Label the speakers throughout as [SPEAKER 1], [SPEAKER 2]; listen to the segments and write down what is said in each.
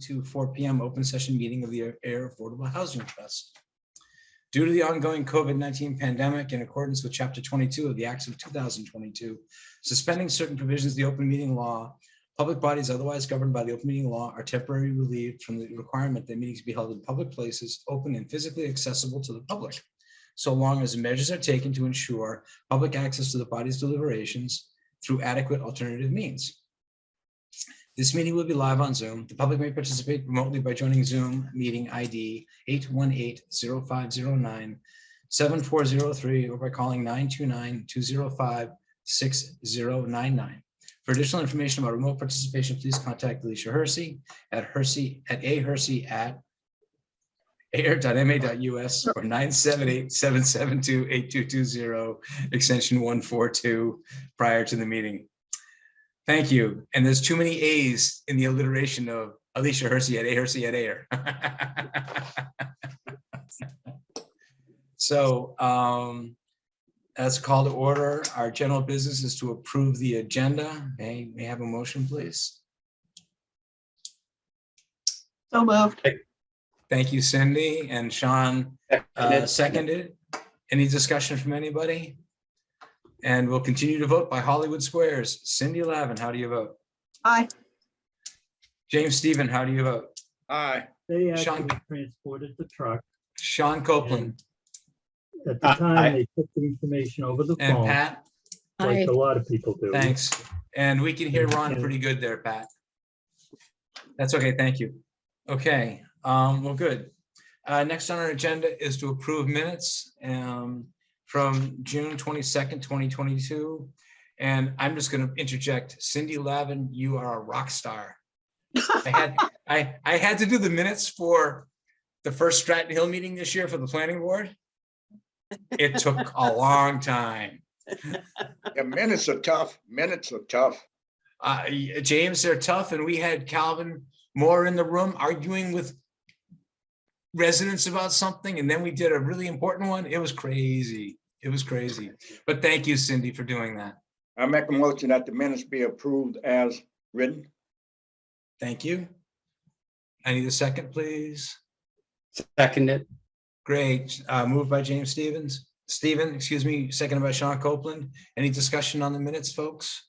[SPEAKER 1] to 4 p.m. open session meeting of the Ayer Affordable Housing Trust. Due to the ongoing COVID-19 pandemic, in accordance with Chapter 22 of the Acts of 2022, suspending certain provisions of the open meeting law, public bodies otherwise governed by the open meeting law are temporarily relieved from the requirement that meetings be held in public places, open and physically accessible to the public, so long as measures are taken to ensure public access to the body's deliberations through adequate alternative means. This meeting will be live on Zoom. The public may participate remotely by joining Zoom meeting ID 818-0509-7403 or by calling 929-205-6099. For additional information about remote participation, please contact Alicia Hersey at ayer.ma.us or 978-772-8220, extension 142 prior to the meeting. Thank you. And there's too many A's in the alliteration of Alicia Hersey at Ayer. So as a call to order, our general business is to approve the agenda. May I have a motion, please?
[SPEAKER 2] So moved.
[SPEAKER 1] Thank you, Cindy. And Sean seconded. Any discussion from anybody? And we'll continue to vote by Hollywood Squares. Cindy Lavin, how do you vote?
[SPEAKER 2] Aye.
[SPEAKER 1] James Stephen, how do you vote?
[SPEAKER 3] Aye.
[SPEAKER 4] They actually
[SPEAKER 1] Sean-
[SPEAKER 4] transported the truck.
[SPEAKER 1] Sean Copeland
[SPEAKER 4] At the time, they took the information over the
[SPEAKER 1] and
[SPEAKER 4] phone,
[SPEAKER 1] Pat,
[SPEAKER 4] like a lot of people do.
[SPEAKER 1] thanks. And we can hear Ron pretty good there, Pat. That's okay, thank you. Okay, well, good. Next on our agenda is to approve minutes from June 22nd, 2022. And I'm just going to interject, Cindy Lavin, you are a rock star. I had to do the minutes for the first Stratton Hill meeting this year for the planning board. It took a long time.
[SPEAKER 3] Yeah, minutes are tough. Minutes are tough.
[SPEAKER 1] James, they're tough. And we had Calvin Moore in the room arguing with residents about something. And then we did a really important one. It was crazy. It was crazy. But thank you, Cindy, for doing that.
[SPEAKER 3] I make a motion that the minutes be approved as written.
[SPEAKER 1] Thank you. I need a second, please.
[SPEAKER 5] Seconded.
[SPEAKER 1] Great. Moved by James Stevens. Seconded by Sean Copeland. Any discussion on the minutes, folks?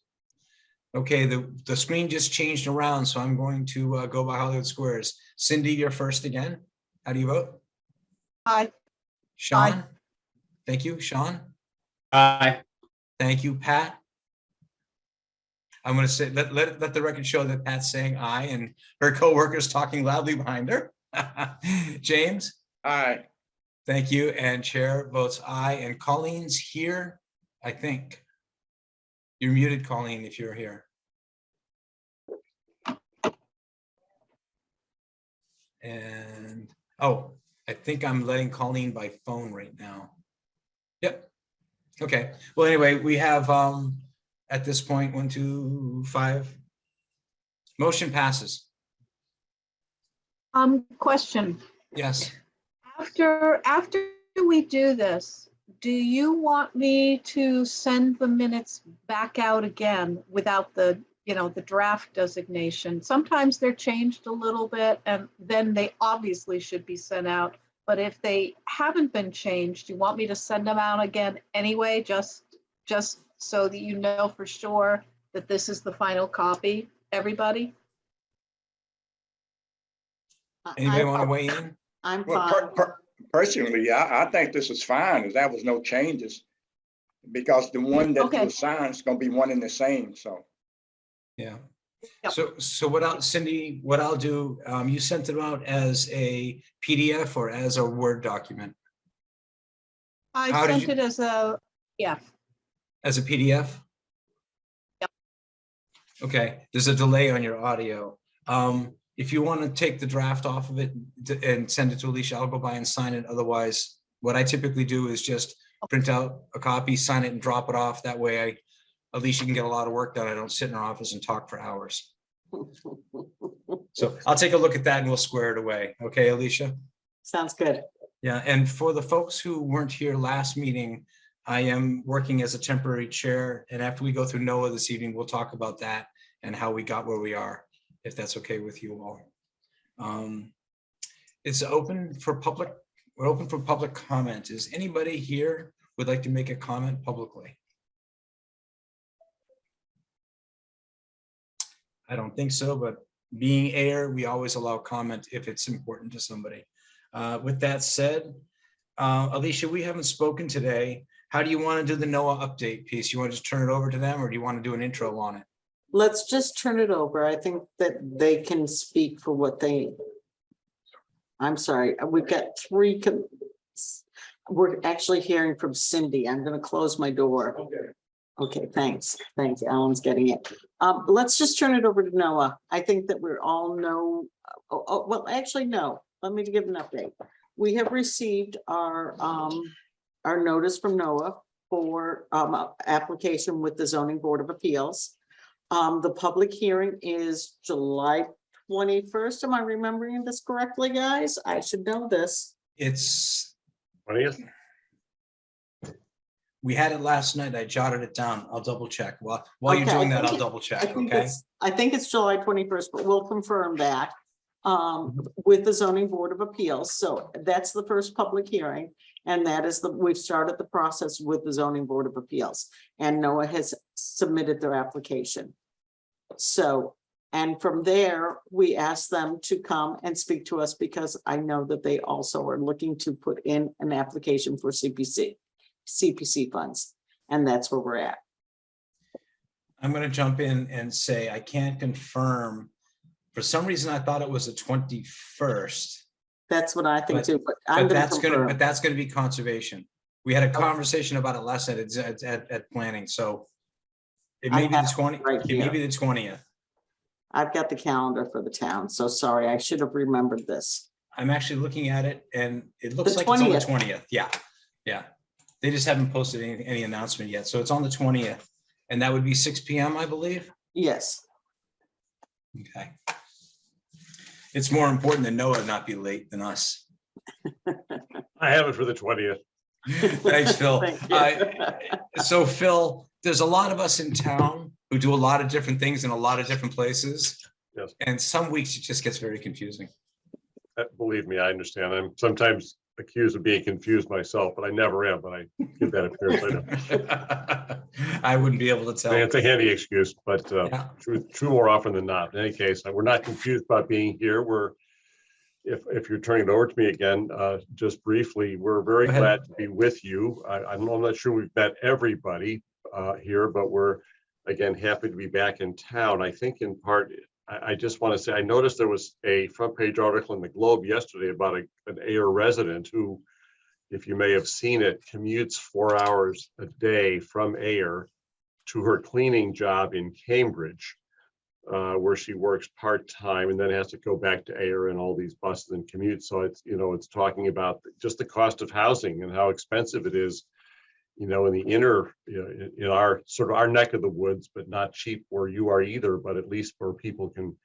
[SPEAKER 1] Okay, the screen just changed around, so I'm going to go by Hollywood Squares. Cindy, you're first again. How do you vote?
[SPEAKER 2] Aye.
[SPEAKER 1] Sean?
[SPEAKER 2] Aye.
[SPEAKER 1] Thank you. Sean?
[SPEAKER 5] Aye.
[SPEAKER 1] Thank you, Pat. I'm going to say, let the record show that Pat's saying aye and her co-workers talking loudly behind her. James?
[SPEAKER 3] Aye.
[SPEAKER 1] Thank you. And Chair votes aye. And Colleen's here, I think. You're muted, Colleen, if you're here. And, oh, I think I'm letting Colleen by phone right now. Yep. Okay. Well, anyway, we have at this point 1, 2, 5. Motion passes.
[SPEAKER 2] Question.
[SPEAKER 1] Yes.
[SPEAKER 2] After we do this, do you want me to send the minutes back out again without the, the draft designation? Sometimes they're changed a little bit and then they obviously should be sent out. But if they haven't been changed, do you want me to send them out again anyway, just so that you know for sure that this is the final copy, everybody?
[SPEAKER 1] Anybody want to weigh in?
[SPEAKER 6] I'm
[SPEAKER 3] Well,
[SPEAKER 6] fine.
[SPEAKER 3] personally, I think this is fine. If there was no changes, because the one that
[SPEAKER 2] Okay.
[SPEAKER 3] you assign is going to be one and the same. So
[SPEAKER 1] Yeah.
[SPEAKER 2] Yep.
[SPEAKER 1] So what else, Cindy, what I'll do, you sent it out as a PDF or as a Word document? How
[SPEAKER 2] I
[SPEAKER 1] did
[SPEAKER 2] sent
[SPEAKER 1] you-
[SPEAKER 2] it as a, yeah.
[SPEAKER 1] As a PDF?
[SPEAKER 2] Yep.
[SPEAKER 1] Okay, there's a delay on your audio. If you want to take the draft off of it and send it to Alicia, I'll go by and sign it. Otherwise, what I typically do is just print out a copy, sign it and drop it off. That way Alicia can get a lot of work done. I don't sit in her office and talk for hours. So I'll take a look at that and we'll square it away. Okay, Alicia?
[SPEAKER 6] Sounds good.
[SPEAKER 1] Yeah, and for the folks who weren't here last meeting, I am working as a temporary chair. And after we go through NOAA this evening, we'll talk about that and how we got where we are, if that's okay with you all. It's open for public, we're open for public comment. Is anybody here would like to make a comment publicly? I don't think so, but being Ayer, we always allow comment if it's important to somebody. With that said, Alicia, we haven't spoken today. How do you want to do the NOAA update piece? You want to just turn it over to them, or do you want to do an intro on it?
[SPEAKER 6] Let's just turn it over. I think that they can speak for what they. I'm sorry, we've got three. We're actually hearing from Cindy. I'm going to close my door. Okay, thanks. Thanks. Alan's getting it. Let's just turn it over to Noah. I think that we're all know. Well, actually, no. Let me give an update. We have received our notice from Noah for application with the Zoning Board of Appeals. The public hearing is July 21st. Am I remembering this correctly, guys? I should know this.
[SPEAKER 1] It's
[SPEAKER 7] 20th?
[SPEAKER 1] We had it last night. I jotted it down. I'll double check. While you're
[SPEAKER 6] Okay,
[SPEAKER 1] doing
[SPEAKER 6] I
[SPEAKER 1] that,
[SPEAKER 6] think
[SPEAKER 1] I'll double check,
[SPEAKER 6] think
[SPEAKER 1] okay?
[SPEAKER 6] I think it's July 21st, but we'll confirm that with the Zoning Board of Appeals. So that's the first public hearing. And that is we've started the process with the Zoning Board of Appeals, and Noah has submitted their application. So, and from there, we asked them to come and speak to us because I know that they also are looking to put in an application for CPC funds, and that's where we're at.
[SPEAKER 1] I'm going to jump in and say I can't confirm. For some reason, I thought it was the 21st.
[SPEAKER 6] That's what I think
[SPEAKER 1] But-
[SPEAKER 6] too, but I'm
[SPEAKER 1] But
[SPEAKER 6] gonna
[SPEAKER 1] that's
[SPEAKER 6] confirm.
[SPEAKER 1] but that's going to be conservation. We had a conversation about it last night at planning, so it may
[SPEAKER 6] I
[SPEAKER 1] be
[SPEAKER 6] have
[SPEAKER 1] the
[SPEAKER 6] it
[SPEAKER 1] 20th.
[SPEAKER 6] right
[SPEAKER 1] It may
[SPEAKER 6] here.
[SPEAKER 1] be the 20th.
[SPEAKER 6] I've got the calendar for the town, so sorry, I should have remembered this.
[SPEAKER 1] I'm actually looking at it, and it looks
[SPEAKER 6] The
[SPEAKER 1] like it's on the
[SPEAKER 6] 20th.
[SPEAKER 1] 20th. Yeah, yeah. They just haven't posted any announcement yet, so it's on the 20th, and that would be 6 p.m. I believe.
[SPEAKER 6] Yes,
[SPEAKER 1] Okay. It's more important that Noah not be late than us.
[SPEAKER 7] I have it for the 20th.
[SPEAKER 1] Thanks, Phil.
[SPEAKER 6] Thank you.
[SPEAKER 1] So Phil, there's a lot of us in town who do a lot of different things in a lot of different places.
[SPEAKER 7] Yes.
[SPEAKER 1] And some weeks it just gets very confusing.
[SPEAKER 7] Believe me, I understand. I'm sometimes accused of being confused myself, but I never am, but I give that appearance. I know.
[SPEAKER 1] I wouldn't be able to tell.
[SPEAKER 7] It's a handy excuse, but
[SPEAKER 1] Yeah.
[SPEAKER 7] true more often than not. In any case, we're not confused about being here. If you're turning it over to me again, just briefly, we're very
[SPEAKER 1] Go ahead.
[SPEAKER 7] glad to be with you. I'm not sure we've met everybody here, but we're, again, happy to be back in town. I think in part, I just want to say, I noticed there was a front page article in the Globe yesterday about an Ayer resident who, if you may have seen it, commutes 4 hours a day from Ayer to her cleaning job in Cambridge, where she works part-time and then has to go back to Ayer and all these buses and commute. So it's talking about just the cost of housing and how expensive it is, in the inner, in our sort of our neck of the woods, but not cheap where you are either, but at least where people can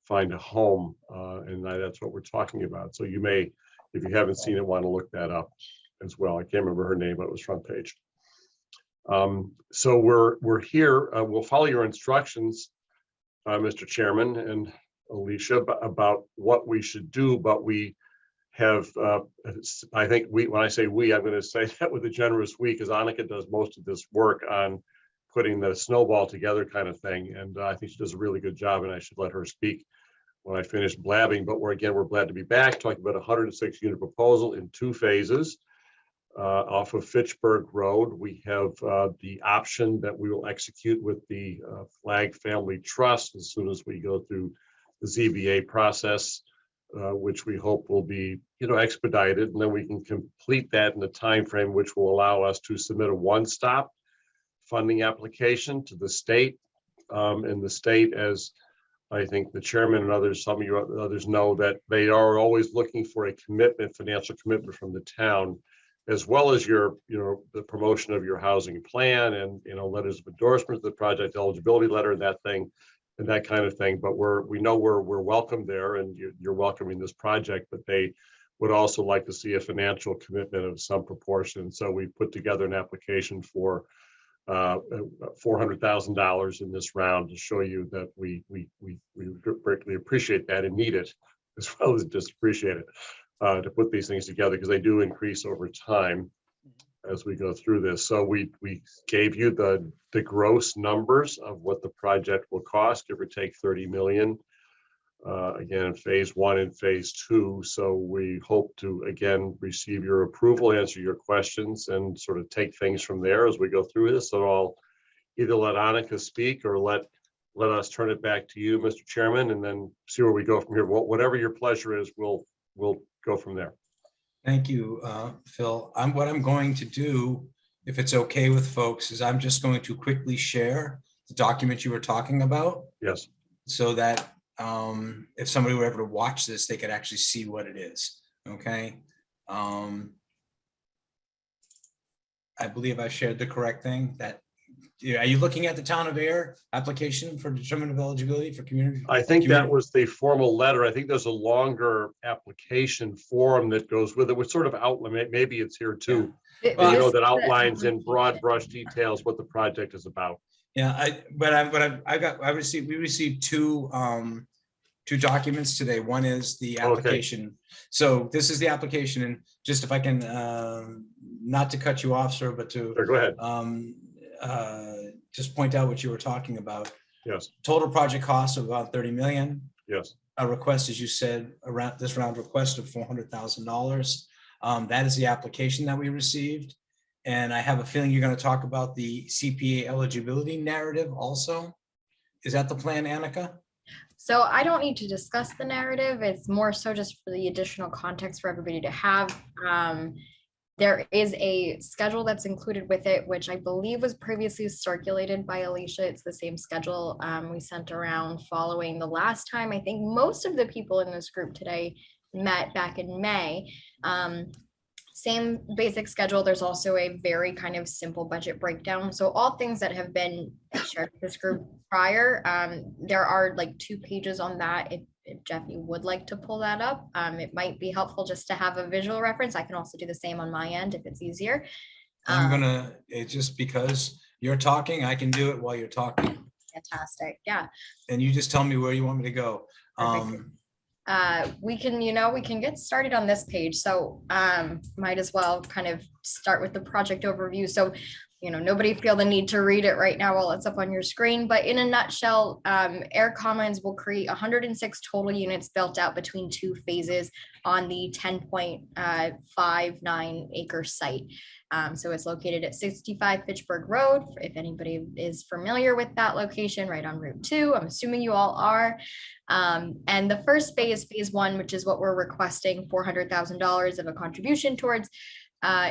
[SPEAKER 7] find a home. And that's what we're talking about. So you may, if you haven't seen it, want to look that up as well. I can't remember her name, but it was front page. So we're here. We'll follow your instructions, Mr. Chairman and Alicia, about what we should do, but we have, I think when I say we, I'm going to say that with a generous we, because Annika does most of this work on putting the snowball together kind of thing. And I think she does a really good job, and I should let her speak when I finish blabbing. But we're glad to be back talking about a 106 unit proposal in 2 phases. Off of Fitchburg Road, we have the option that we will execute with the Flag Family Trust as soon as we go through the ZBA process, which we hope will be, expedited, and then we can complete that in the time frame which will allow us to submit a one-stop funding application to the state. And the state, as I think the chairman and others, some of you others know, that they are always looking for a commitment, financial commitment from the town, as well as your, the promotion of your housing plan and, letters of endorsement, the project eligibility letter, and that kind of thing. But we know we're welcome there, and you're welcoming this project, but they would also like to see a financial commitment of some proportion. So we put together an application for $400,000 in this round to show you that we greatly appreciate that and need it as well as just appreciate it, to put these things together, because they do increase over time as we go through this. So we gave you the gross numbers of what the project will cost, give or take 30 million. Again, in phase 1 and phase 2. So we hope to, again, receive your approval, answer your questions, and sort of take things from there as we go through this. So I'll either let Annika speak or let us turn it back to you, Mr. Chairman, and then see where we go from here. Whatever your pleasure is, we'll go from there.
[SPEAKER 1] Thank you, Phil. What I'm going to do, if it's okay with folks, is I'm just going to quickly share the document you were talking about,
[SPEAKER 7] Yes.
[SPEAKER 1] so that if somebody were ever to watch this, they could actually see what it is. Okay. I believe I shared the correct thing. Are you looking at the Town of Ayer application for determinant of eligibility for community?
[SPEAKER 7] I think that was the formal letter. I think there's a longer application form that goes with it, which sort of outline, maybe it's here too.
[SPEAKER 1] Well,
[SPEAKER 7] You know, that outlines in broad brush details what the project is about.
[SPEAKER 1] Yeah, we received two documents today. One is the application. So this is the application, and just if I can, not to cut you off, sir, but to
[SPEAKER 7] Sure, go ahead.
[SPEAKER 1] just point out what you were talking about.
[SPEAKER 7] Yes.
[SPEAKER 1] Total project cost of about 30 million.
[SPEAKER 7] Yes.
[SPEAKER 1] A request, as you said, around this round request of $400,000. That is the application that we received. And I have a feeling you're going to talk about the CPA eligibility narrative also. Is that the plan, Annika?
[SPEAKER 8] So I don't need to discuss the narrative. It's more so just for the additional context for everybody to have. There is a schedule that's included with it, which I believe was previously circulated by Alicia. It's the same schedule we sent around following the last time. I think most of the people in this group today met back in May. Same basic schedule. There's also a very kind of simple budget breakdown. So all things that have been shared with this group prior, there are like 2 pages on that. If Jeff, you would like to pull that up, it might be helpful just to have a visual reference. I can also do the same on my end if it's easier.
[SPEAKER 1] It's just because you're talking, I can do it while you're talking.
[SPEAKER 8] Fantastic. Yeah.
[SPEAKER 1] And you just tell me where you want me to go.
[SPEAKER 8] Perfect. We can get started on this page. So might as well kind of start with the project overview. So, nobody feel the need to read it right now while it's up on your screen, but in a nutshell, Ayer Commons will create 106 total units built out between 2 phases on the 10.59 acre site. So it's located at 65 Fitchburg Road. If anybody is familiar with that location, right on Route 2, I'm assuming you all are. And the first phase, phase 1, which is what we're requesting $400,000 of a contribution towards,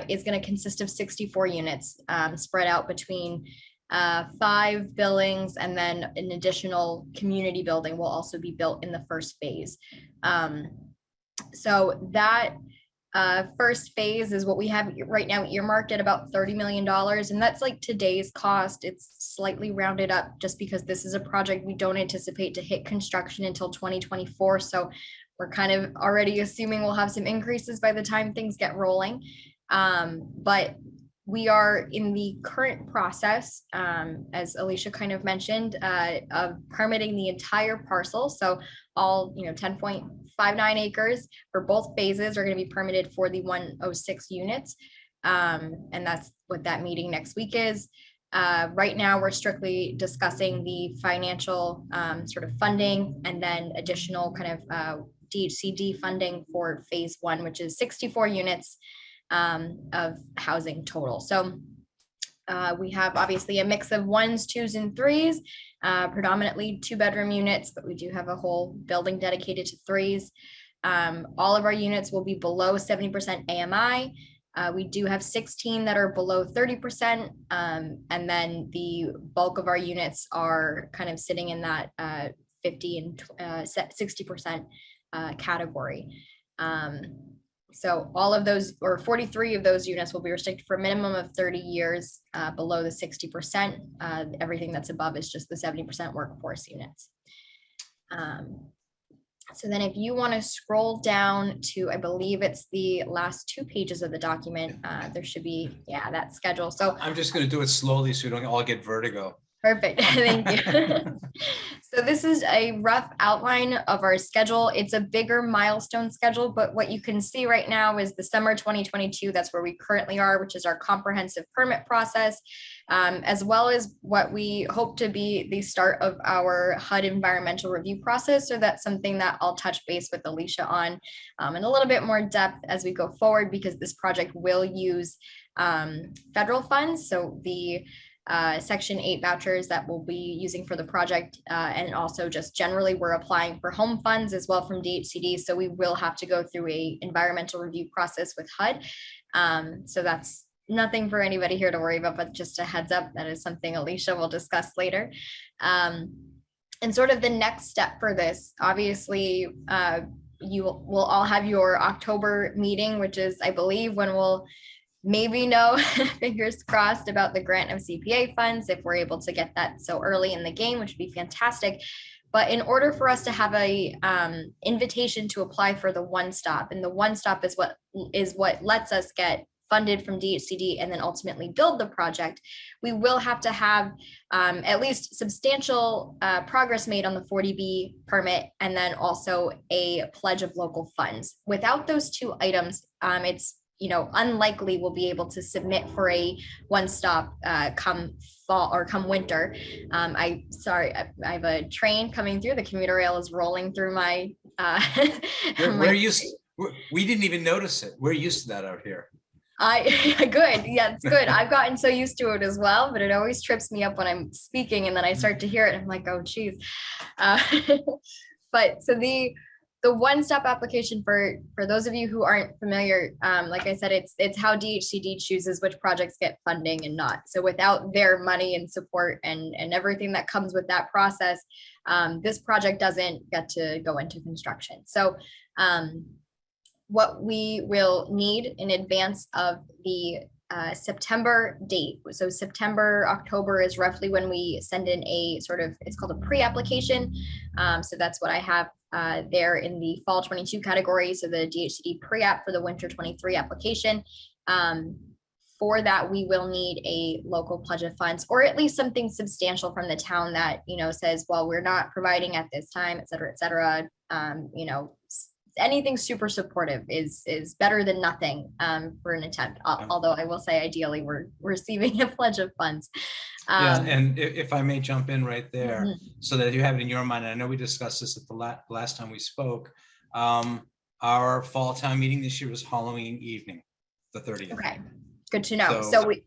[SPEAKER 8] is going to consist of 64 units spread out between 5 buildings, and then an additional community building will also be built in the first phase. So that first phase is what we have right now earmarked at about $30 million. And that's like today's cost. It's slightly rounded up just because this is a project we don't anticipate to hit construction until 2024. So we're kind of already assuming we'll have some increases by the time things get rolling. But we are in the current process, as Alicia kind of mentioned, of permitting the entire parcel. So all 10.59 acres for both phases are going to be permitted for the 106 units. And that's what that meeting next week is. Right now, we're strictly discussing the financial sort of funding, and then additional kind of DHCD funding for phase 1, which is 64 units of housing total. So we have obviously a mix of 1s, 2s, and 3s, predominantly 2-bedroom units, but we do have a whole building dedicated to 3s. All of our units will be below 70% AMI. We do have 16 that are below 30%, and then the bulk of our units are kind of sitting in that 50 and 60% category. So all of those, or 43 of those units, will be restricted for a minimum of 30 years below the 60%. Everything that's above is just the 70% workforce units. So then if you want to scroll down to, I believe it's the last 2 pages of the document, there should be, that schedule. So
[SPEAKER 1] I'm just going to do it slowly so we don't all get vertigo.
[SPEAKER 8] Perfect. Thank you. So this is a rough outline of our schedule. It's a bigger milestone schedule, but what you can see right now is the summer 2022. That's where we currently are, which is our comprehensive permit process, as well as what we hope to be the start of our HUD environmental review process. So that's something that I'll touch base with Alicia on in a little bit more depth as we go forward, because this project will use federal funds. So the Section 8 vouchers that we'll be using for the project. And also just generally, we're applying for home funds as well from DHCD. So we will have to go through a environmental review process with HUD. So that's nothing for anybody here to worry about, but just a heads up, that is something Alicia will discuss later. And sort of the next step for this, obviously, you will all have your October meeting, which is, I believe, when we'll maybe know, fingers crossed, about the grant of CPA funds, if we're able to get that so early in the game, which would be fantastic. But in order for us to have a invitation to apply for the one stop, and the one stop is what lets us get funded from DHCD and then ultimately build the project, we will have to have at least substantial progress made on the 40B permit, and then also a pledge of local funds. Without those two items, it's unlikely we'll be able to submit for a one-stop come fall or come winter. I have a train coming through. The commuter rail is rolling through my.
[SPEAKER 1] We didn't even notice it. We're used to that out here.
[SPEAKER 8] Good. Yeah, it's good. I've gotten so used to it as well, but it always trips me up when I'm speaking and then I start to hear it. And I'm like, oh, geez. But so the one-stop application, for those of you who aren't familiar, like I said, it's how DHCD chooses which projects get funding and not. So without their money and support and everything that comes with that process, this project doesn't get to go into construction. So what we will need in advance of the September date. So September, October is roughly when we send in a sort of, it's called a pre-application. So that's what I have there in the fall 22 category. So the DHCD pre-app for the winter 23 application. For that, we will need a local pledge of funds, or at least something substantial from the town that, says, well, we're not providing at this time, et cetera, et cetera. Anything super supportive is better than nothing for an attempt. Although I will say, ideally, we're receiving a pledge of funds.
[SPEAKER 1] Yeah, and if I may jump in right there, so that you have it in your mind. And I know we discussed this at the last time we spoke. Our fall town meeting this year was Halloween evening, the 30th.
[SPEAKER 8] Okay, good to know. So we,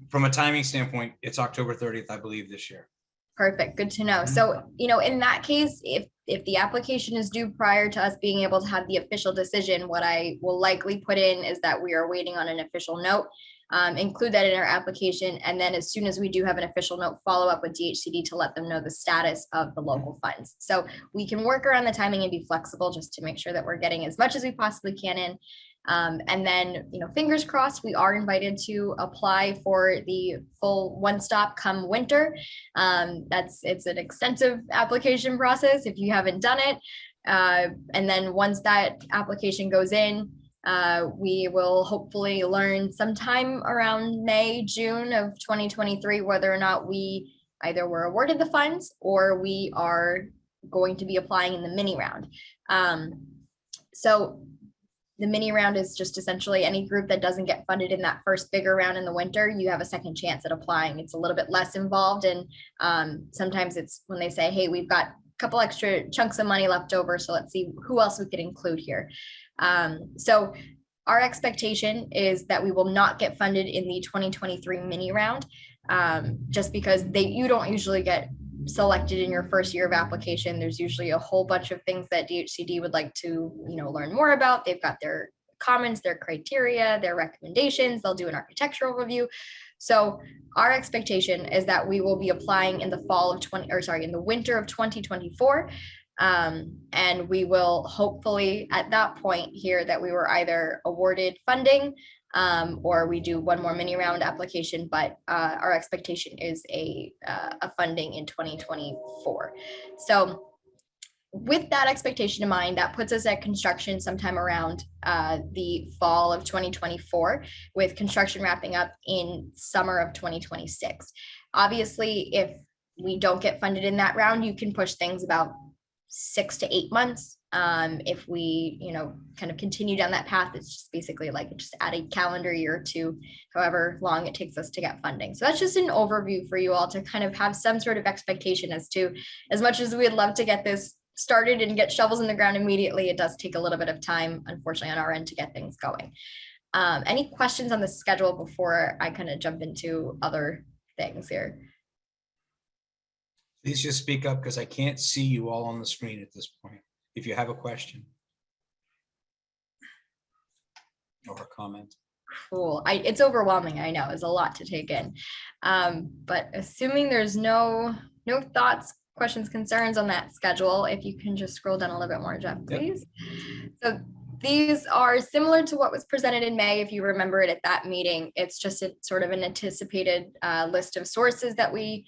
[SPEAKER 1] from a timing standpoint, it's October 30th, I believe, this year.
[SPEAKER 8] Perfect. Good to know. So, in that case, if the application is due prior to us being able to have the official decision, what I will likely put in is that we are waiting on an official note. Include that in our application. And then as soon as we do have an official note, follow up with DHCD to let them know the status of the local funds. So we can work around the timing and be flexible just to make sure that we're getting as much as we possibly can in. And then, fingers crossed, we are invited to apply for the full one-stop come winter. It's an extensive application process if you haven't done it. And then once that application goes in, we will hopefully learn sometime around May, June of 2023, whether or not we either were awarded the funds or we are going to be applying in the mini round. So the mini round is just essentially any group that doesn't get funded in that first bigger round in the winter, you have a second chance at applying. It's a little bit less involved. And sometimes it's when they say, hey, we've got a couple extra chunks of money left over, so let's see who else we could include here. So our expectation is that we will not get funded in the 2023 mini round, just because you don't usually get selected in your first year of application. There's usually a whole bunch of things that DHCD would like to, learn more about. They've got their comments, their criteria, their recommendations. They'll do an architectural review. So our expectation is that we will be applying in the in the winter of 2024. And we will hopefully at that point hear that we were either awarded funding or we do one more mini round application, but our expectation is a funding in 2024. So with that expectation in mind, that puts us at construction sometime around the fall of 2024, with construction wrapping up in summer of 2026. Obviously, if we don't get funded in that round, you can push things about 6 to 8 months. If we, kind of continue down that path, it's just basically like just add a calendar year to however long it takes us to get funding. So that's just an overview for you all to kind of have some sort of expectation as to, as much as we'd love to get this started and get shovels in the ground immediately, it does take a little bit of time, unfortunately, on our end to get things going. Any questions on the schedule before I kind of jump into other things here?
[SPEAKER 1] Please just speak up because I can't see you all on the screen at this point. If you have a question or a comment.
[SPEAKER 8] Cool. It's overwhelming. I know, it's a lot to take in. But assuming there's no thoughts, questions, concerns on that schedule, if you can just scroll down a little bit more, Jeff, please. So these are similar to what was presented in May, if you remember it at that meeting. It's just sort of an anticipated list of sources that we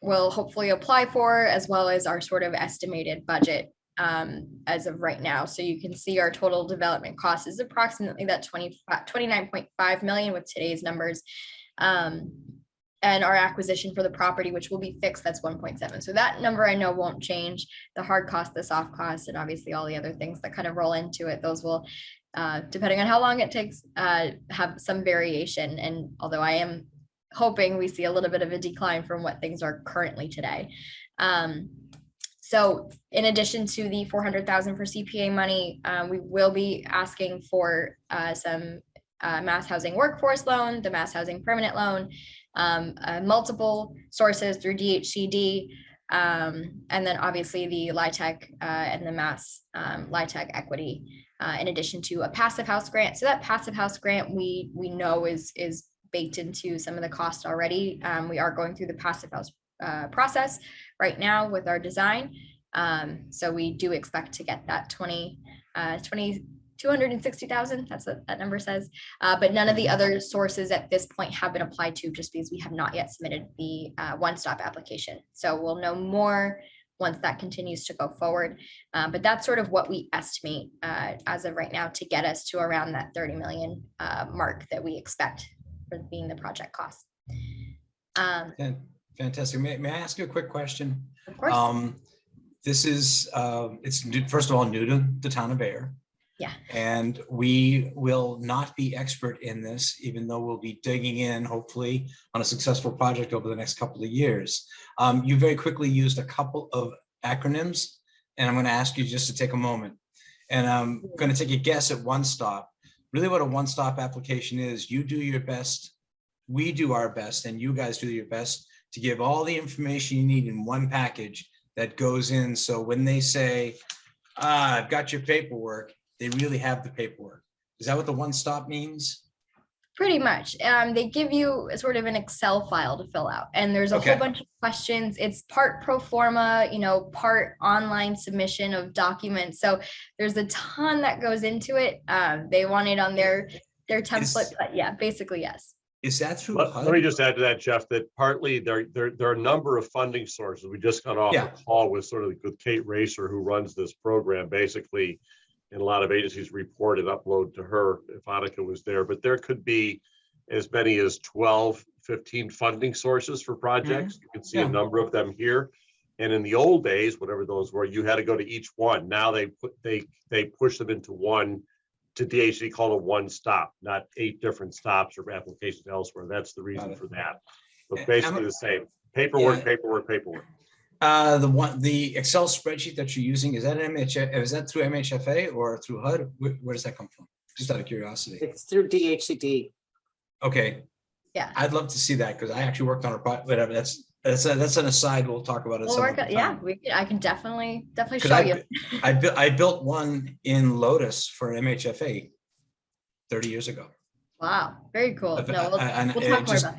[SPEAKER 8] will hopefully apply for, as well as our sort of estimated budget as of right now. So you can see our total development cost is approximately that 29.5 million with today's numbers. And our acquisition for the property, which will be fixed, that's 1.7. So that number I know won't change. The hard cost, the soft cost, and obviously all the other things that kind of roll into it, those will, depending on how long it takes, have some variation. And although I am hoping we see a little bit of a decline from what things are currently today. So in addition to the 400,000 for CPA money, we will be asking for some mass housing workforce loan, the mass housing permanent loan, multiple sources through DHCD, and then obviously the LIHTC and the mass LIHTC equity, in addition to a passive house grant. So that passive house grant we know is baked into some of the cost already. We are going through the passive house process right now with our design. So we do expect to get that 260,000. That's what that number says. But none of the other sources at this point have been applied to, just because we have not yet submitted the one-stop application. So we'll know more once that continues to go forward. But that's sort of what we estimate as of right now to get us to around that 30 million mark that we expect for being the project cost.
[SPEAKER 1] Fantastic. May I ask you a quick question?
[SPEAKER 8] Of course.
[SPEAKER 1] This is, it's new, first of all, new to the town of Ayer.
[SPEAKER 8] Yeah.
[SPEAKER 1] And we will not be expert in this, even though we'll be digging in, hopefully, on a successful project over the next couple of years. You very quickly used a couple of acronyms, and I'm going to ask you just to take a moment. And I'm going to take a guess at one stop. Really what a one-stop application is, you do your best, we do our best, and you guys do your best to give all the information you need in one package that goes in. So when they say, I've got your paperwork, they really have the paperwork. Is that what the one-stop means?
[SPEAKER 8] Pretty much. They give you sort of an Excel file to fill out, and there's a whole bunch of questions. It's part pro forma, part online submission of documents. So there's a ton that goes into it. They want it on their template, but yeah, basically, yes.
[SPEAKER 1] Is that through
[SPEAKER 7] Let
[SPEAKER 1] HUD?
[SPEAKER 7] me just add to that, Jeff, that partly there are a number of funding sources. We just got off a call with with Kate Racer, who runs this program, basically, and a lot of agencies report and upload to her if Annika was there, but there could be as many as 12, 15 funding sources for projects. You can see a number of them here. And in the old days, whatever those were, you had to go to each one. Now they push them into one, to DHC called a one-stop, not 8 different stops or applications elsewhere. That's the reason for that. But basically the same. Paperwork.
[SPEAKER 1] The Excel spreadsheet that you're using, is that through MHFA or through HUD? Where does that come from? Just out of curiosity.
[SPEAKER 6] It's through DHCD.
[SPEAKER 1] Okay.
[SPEAKER 8] Yeah.
[SPEAKER 1] I'd love to see that because I actually worked on a project, whatever. That's an aside. We'll talk about it.
[SPEAKER 8] I can definitely show you.
[SPEAKER 1] I built one in Lotus for MHFA 30 years ago.
[SPEAKER 8] Wow, very cool. No, we'll talk more about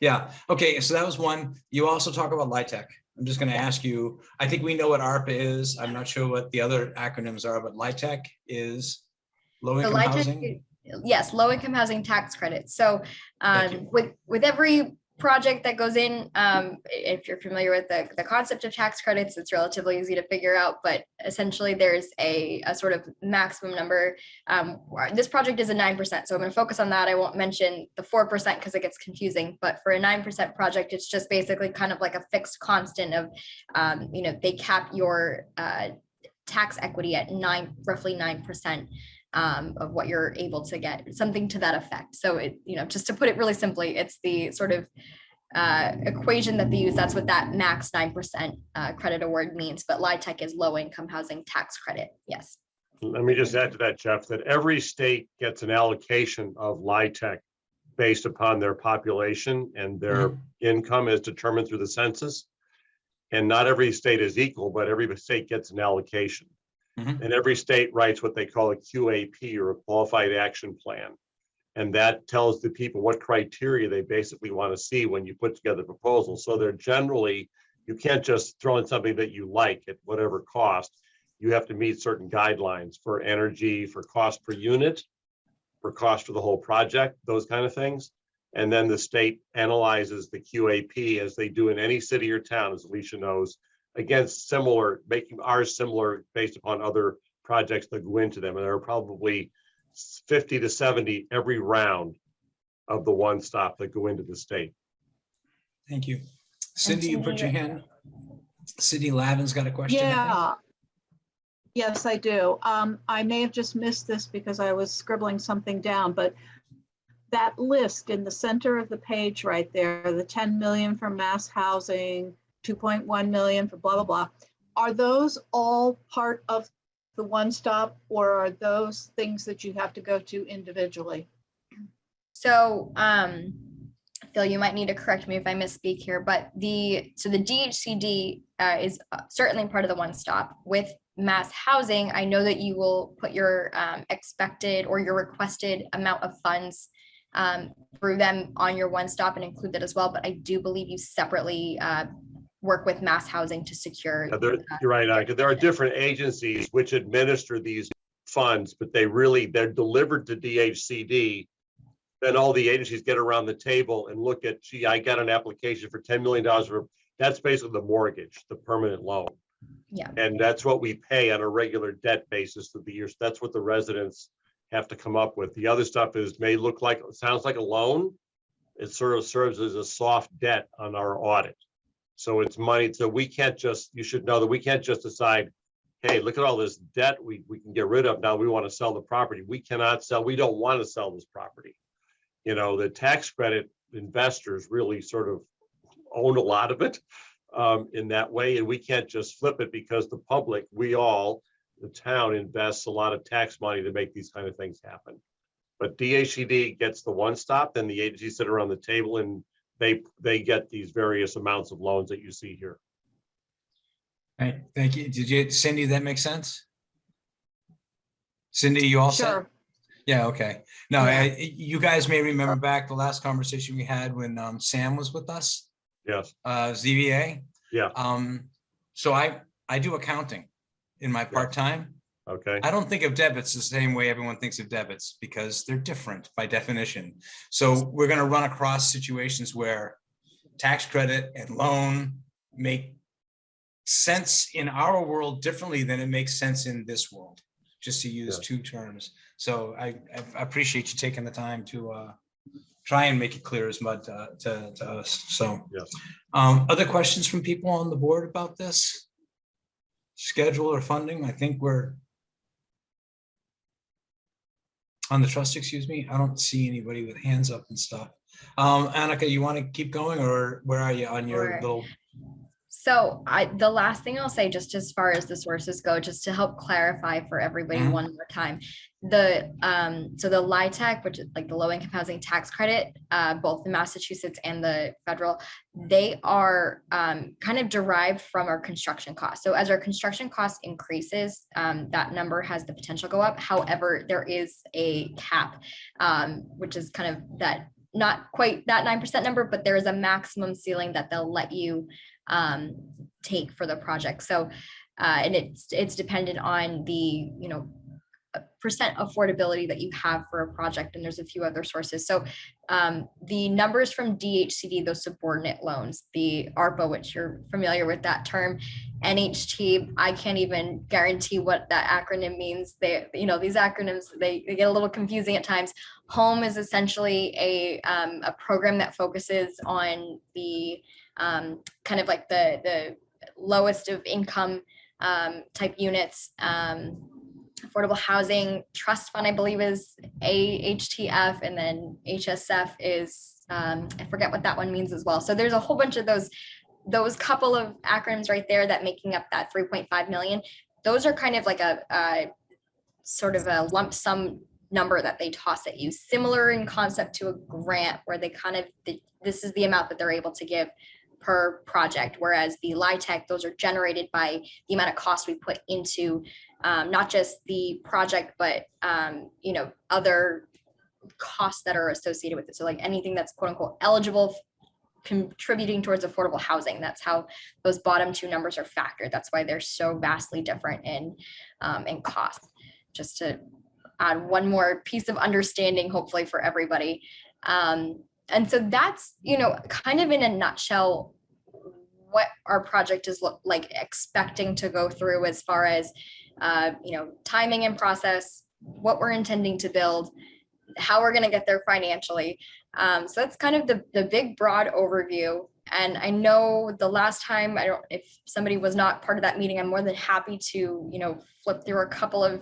[SPEAKER 8] that.
[SPEAKER 1] Okay, so that was one. You also talk about LIHTC. I'm just going to ask you, I think we know what ARPA is. I'm not sure what the other acronyms are, but LIHTC is low-income housing.
[SPEAKER 8] Yes, low-income housing tax credit. So with every project that goes in. If you're familiar with the concept of tax credits, it's relatively easy to figure out, but essentially there's a sort of maximum number. This project is a 9%, so I'm going to focus on that. I won't mention the 4% because it gets confusing, but for a 9% project, it's just basically kind of like a fixed constant of, they cap your tax equity at roughly 9%. Of what you're able to get, something to that effect. So just to put it really simply, it's the sort of equation that they use. That's what that max 9% credit award means. But LIHTC is low income housing tax credit. Yes.
[SPEAKER 7] Let me just add to that, Jeff, that every state gets an allocation of LIHTC based upon their population, and their income is determined through the census. And not every state is equal, but every state gets an allocation. And every state writes what they call a QAP, or a qualified action plan. And that tells the people what criteria they basically want to see when you put together proposals. So they're generally, you can't just throw in something that you like at whatever cost. You have to meet certain guidelines for energy, for cost per unit, for cost for the whole project, those kind of things. And then the state analyzes the QAP, as they do in any city or town, as Alicia knows, against similar, making ours similar based upon other projects that go into them. And there are probably 50 to 70 every round of the one stop that go into the state.
[SPEAKER 1] Thank you. Cindy, you put your hand. Cindy Lavin's got a question. I think.
[SPEAKER 2] Yeah. Yes, I do. I may have just missed this because I was scribbling something down, but that list in the center of the page right there, the 10 million for mass housing, 2.1 million for blah, blah, blah. Are those all part of the one stop, or are those things that you have to go to individually?
[SPEAKER 8] So, Phil, you might need to correct me if I misspeak here, but the DHCD is certainly part of the one stop. With mass housing, I know that you will put your expected or your requested amount of funds through them on your one stop and include that as well. But I do believe you separately work with mass housing to secure.
[SPEAKER 7] You're right, Annika. There are different agencies which administer these funds, but they're delivered to DHCD. Then all the agencies get around the table and look at, gee, I got an application for $10 million. That's basically the mortgage, the permanent loan.
[SPEAKER 8] Yeah.
[SPEAKER 7] And that's what we pay on a regular debt basis through the years. That's what the residents have to come up with. The other stuff sounds like a loan. It sort of serves as a soft debt on our audit. So it's money. So you should know that we can't just decide, hey, look at all this debt we can get rid of. Now we want to sell the property. We cannot sell. We don't want to sell this property. The tax credit investors really sort of own a lot of it in that way. And we can't just flip it because the public, the town invests a lot of tax money to make these kind of things happen. But DHCD gets the one stop, then the agencies sit around the table and they get these various amounts of loans that you see here.
[SPEAKER 1] All right, thank you. Cindy, that make sense? Cindy, you all set?
[SPEAKER 2] Sure.
[SPEAKER 1] Yeah, okay. No,
[SPEAKER 2] Yeah.
[SPEAKER 1] You guys may remember back the last conversation we had when Sam was with us,
[SPEAKER 7] Yes.
[SPEAKER 1] ZVA.
[SPEAKER 7] Yeah.
[SPEAKER 1] So I do accounting in my part-time.
[SPEAKER 7] Okay.
[SPEAKER 1] I don't think of debits the same way everyone thinks of debits because they're different by definition. So we're going to run across situations where tax credit and loan make sense in our world differently than it makes sense in this world, just to use two terms. So I appreciate you taking the time to try and make it clear as mud to us. So
[SPEAKER 7] yes.
[SPEAKER 1] Other questions from people on the board about this schedule or funding? I think we're on the trust, excuse me. I don't see anybody with hands up and stuff. Annika, you want to keep going, or where are you on your little?
[SPEAKER 8] So the last thing I'll say, just as far as the sources go, just to help clarify for everybody one more time, so the LIHTC, which is like the low income housing tax credit, both the Massachusetts and the federal, they are kind of derived from our construction costs. So as our construction cost increases, that number has the potential to go up. However, there is a cap, which is kind of that, not quite that 9% number, but there is a maximum ceiling that they'll let you take for the project. So and it's dependent on the percent affordability that you have for a project, and there's a few other sources. So the numbers from DHCD, those subordinate loans, the ARPA, which you're familiar with that term, NHT, I can't even guarantee what that acronym means. They, you know, these acronyms, they get a little confusing at times. HOME is essentially a program that focuses on the kind of like the lowest of income type units. Affordable Housing Trust Fund, I believe, is AHTF, and then HSF is, I forget what that one means as well. So there's a whole bunch of those couple of acronyms right there that making up that 3.5 million. Those are kind of like a sort of a lump sum number that they toss at you, similar in concept to a grant where they kind of, this is the amount that they're able to give per project, whereas the LIHTC, those are generated by the amount of cost we put into not just the project, but you know, other costs that are associated with it. So like anything that's quote unquote eligible, contributing towards affordable housing. That's how those bottom two numbers are factored. That's why they're so vastly different in cost. Just to add one more piece of understanding, hopefully for everybody. And so that's, you know, kind of in a nutshell, what our project is like expecting to go through as far as, you know, timing and process, what we're intending to build, how we're going to get there financially. So that's kind of the big broad overview. And I know the last time, if somebody was not part of that meeting, I'm more than happy to, you know, flip through a couple of,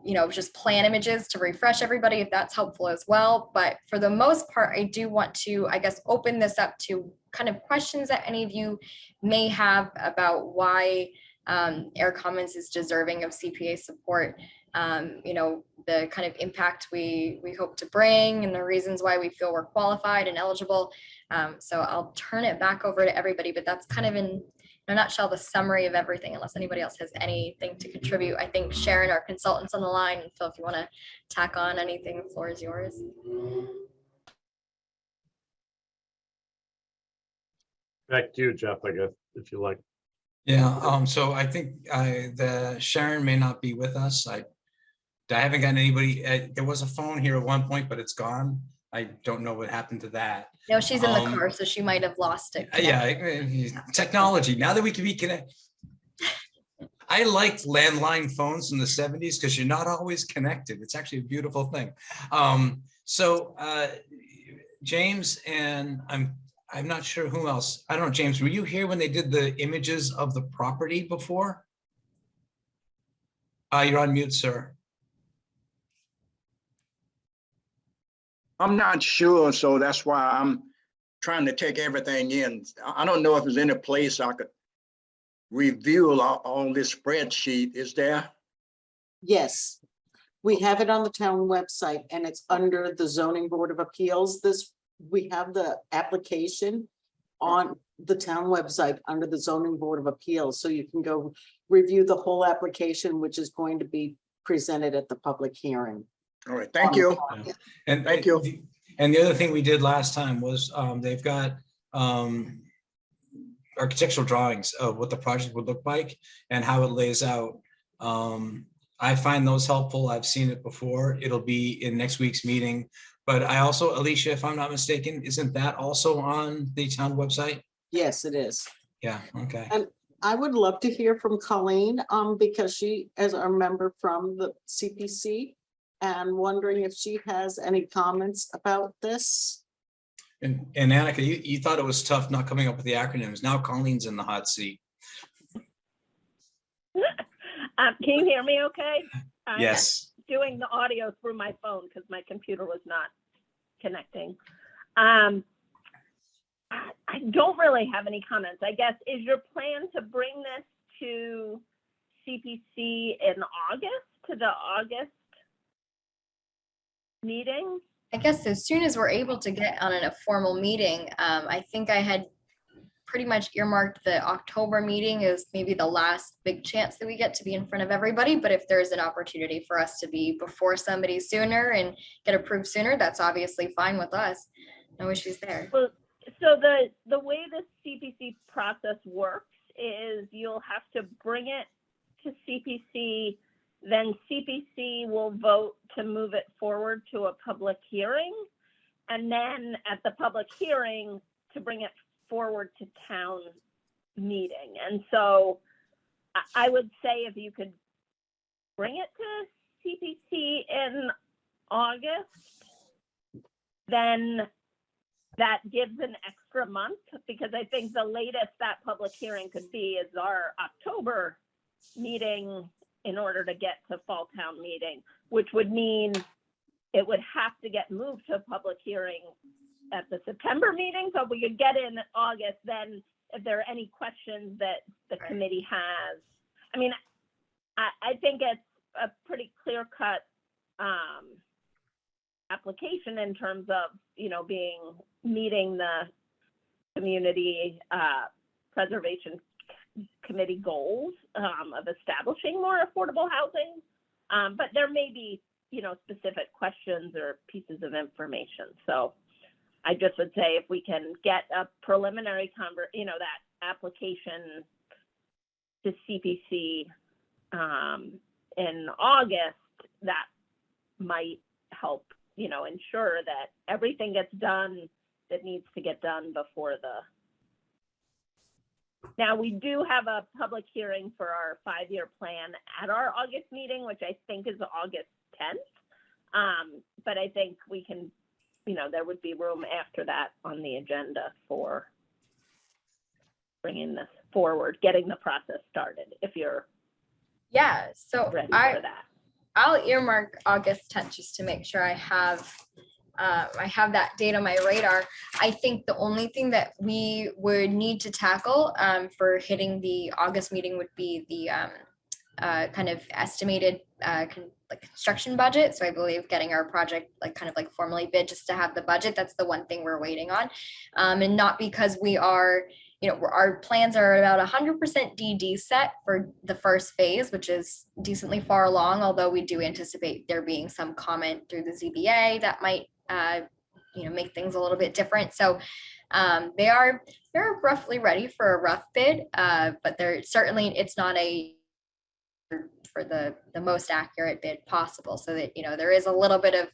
[SPEAKER 8] you know, just plan images to refresh everybody if that's helpful as well. But for the most part, I do want to, I guess, open this up to kind of questions that any of you may have about why Air Commons is deserving of CPA support. You know, the kind of impact we hope to bring and the reasons why we feel we're qualified and eligible. So I'll turn it back over to everybody, but that's kind of in a nutshell the summary of everything, unless anybody else has anything to contribute. I think Sharon, our consultant's on the line, and Phil, if you want to tack on anything, the floor is yours.
[SPEAKER 7] Back to you, Jeff, I guess, if you like.
[SPEAKER 1] Yeah, so I think the Sharon may not be with us. I haven't gotten anybody. There was a phone here at one point, but it's gone. I don't know what happened to that.
[SPEAKER 8] No, she's in the car, so she might have lost it.
[SPEAKER 1] Yeah, technology. Now that we can be connected. I liked landline phones in the 70s because you're not always connected. It's actually a beautiful thing. So James, and I'm not sure who else. I don't know, James, were you here when they did the images of the property before? You're on mute, sir.
[SPEAKER 3] I'm not sure, so that's why I'm trying to take everything in. I don't know if there's any place I could review all this spreadsheet. Is there?
[SPEAKER 6] Yes, we have it on the town website and it's under the zoning board of appeals. We have the application on the town website under the zoning board of appeals. So you can go review the whole application, which is going to be presented at the public hearing.
[SPEAKER 3] All right, thank you.
[SPEAKER 1] Yeah. And
[SPEAKER 3] Thank you.
[SPEAKER 1] And the other thing we did last time was they've got architectural drawings of what the project would look like and how it lays out. I find those helpful. I've seen it before. It'll be in next week's meeting. But I also, Alicia, if I'm not mistaken, isn't that also on the town website?
[SPEAKER 6] Yes, it is.
[SPEAKER 1] Yeah, okay.
[SPEAKER 6] And I would love to hear from Colleen, because she is our member from the CPC, and wondering if she has any comments about this.
[SPEAKER 1] And Annika, you thought it was tough not coming up with the acronyms. Now Colleen's in the hot seat.
[SPEAKER 9] Can you hear me okay?
[SPEAKER 1] Yes.
[SPEAKER 9] Doing the audio through my phone because my computer was not connecting. I don't really have any comments. I guess, is your plan to bring this to CPC in August, to the August meeting?
[SPEAKER 8] I guess as soon as we're able to get on a formal meeting, I think I had pretty much earmarked the October meeting as maybe the last big chance that we get to be in front of everybody. But if there's an opportunity for us to be before somebody sooner and get approved sooner, that's obviously fine with us. No issues there.
[SPEAKER 9] Well, so the way the CPC process works is you'll have to bring it to CPC then CPC will vote to move it forward to a public hearing. And then at the public hearing, to bring it forward to town meeting. And so I would say if you could bring it to CPC in August, then that gives an extra month, because I think the latest that public hearing could be is our October meeting in order to get to fall town meeting, which would mean it would have to get moved to a public hearing at the September meeting. So if we could get in August, then if there are any questions that the committee has, I mean, I think it's a pretty clear cut application in terms of, meeting the community preservation committee goals of establishing more affordable housing. But there may be, specific questions or pieces of information. So I just would say if we can get a preliminary that application to CPC in August, that might help, ensure that everything gets done that needs to get done before Now, we do have a public hearing for our 5-year plan at our August meeting, which I think is August 10th. But I think we can, there would be room after that on the agenda for bringing this forward, getting the process started, if you're
[SPEAKER 8] Yeah, so
[SPEAKER 9] ready for that.
[SPEAKER 8] I'll earmark August 10th just to make sure I have that date on my radar. I think the only thing that we would need to tackle for hitting the August meeting would be the kind of estimated construction budget. So I believe getting our project formally bid just to have the budget. That's the one thing we're waiting on, and not because we are. Our plans are about 100% DD set for the first phase, which is decently far along, although we do anticipate there being some comment through the ZBA that might, make things a little bit different. So they're roughly ready for a rough bid, but it's not for the most accurate bid possible, so that there is a little bit of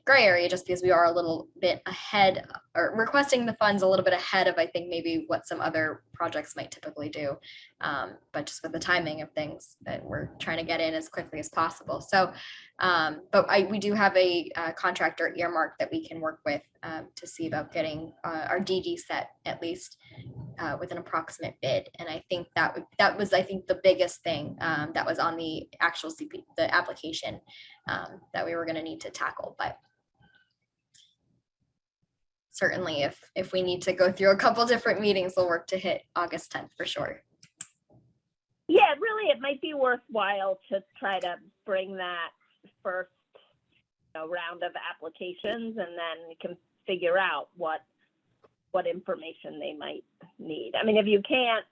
[SPEAKER 8] gray area, just because we are a little bit ahead, or requesting the funds a little bit ahead of, I think, maybe what some other projects might typically do, but just with the timing of things that we're trying to get in as quickly as possible. So but we do have a contractor earmark that we can work with to see about getting our DD set at least with an approximate bid. And I think that was the biggest thing that was on the actual the application that we were going to need to tackle. But certainly if we need to go through a couple different meetings, we'll work to hit August 10th for sure.
[SPEAKER 9] Yeah, really, it might be worthwhile to try to bring that first round of applications, and then you can figure out what information they might need. I mean, if you can't,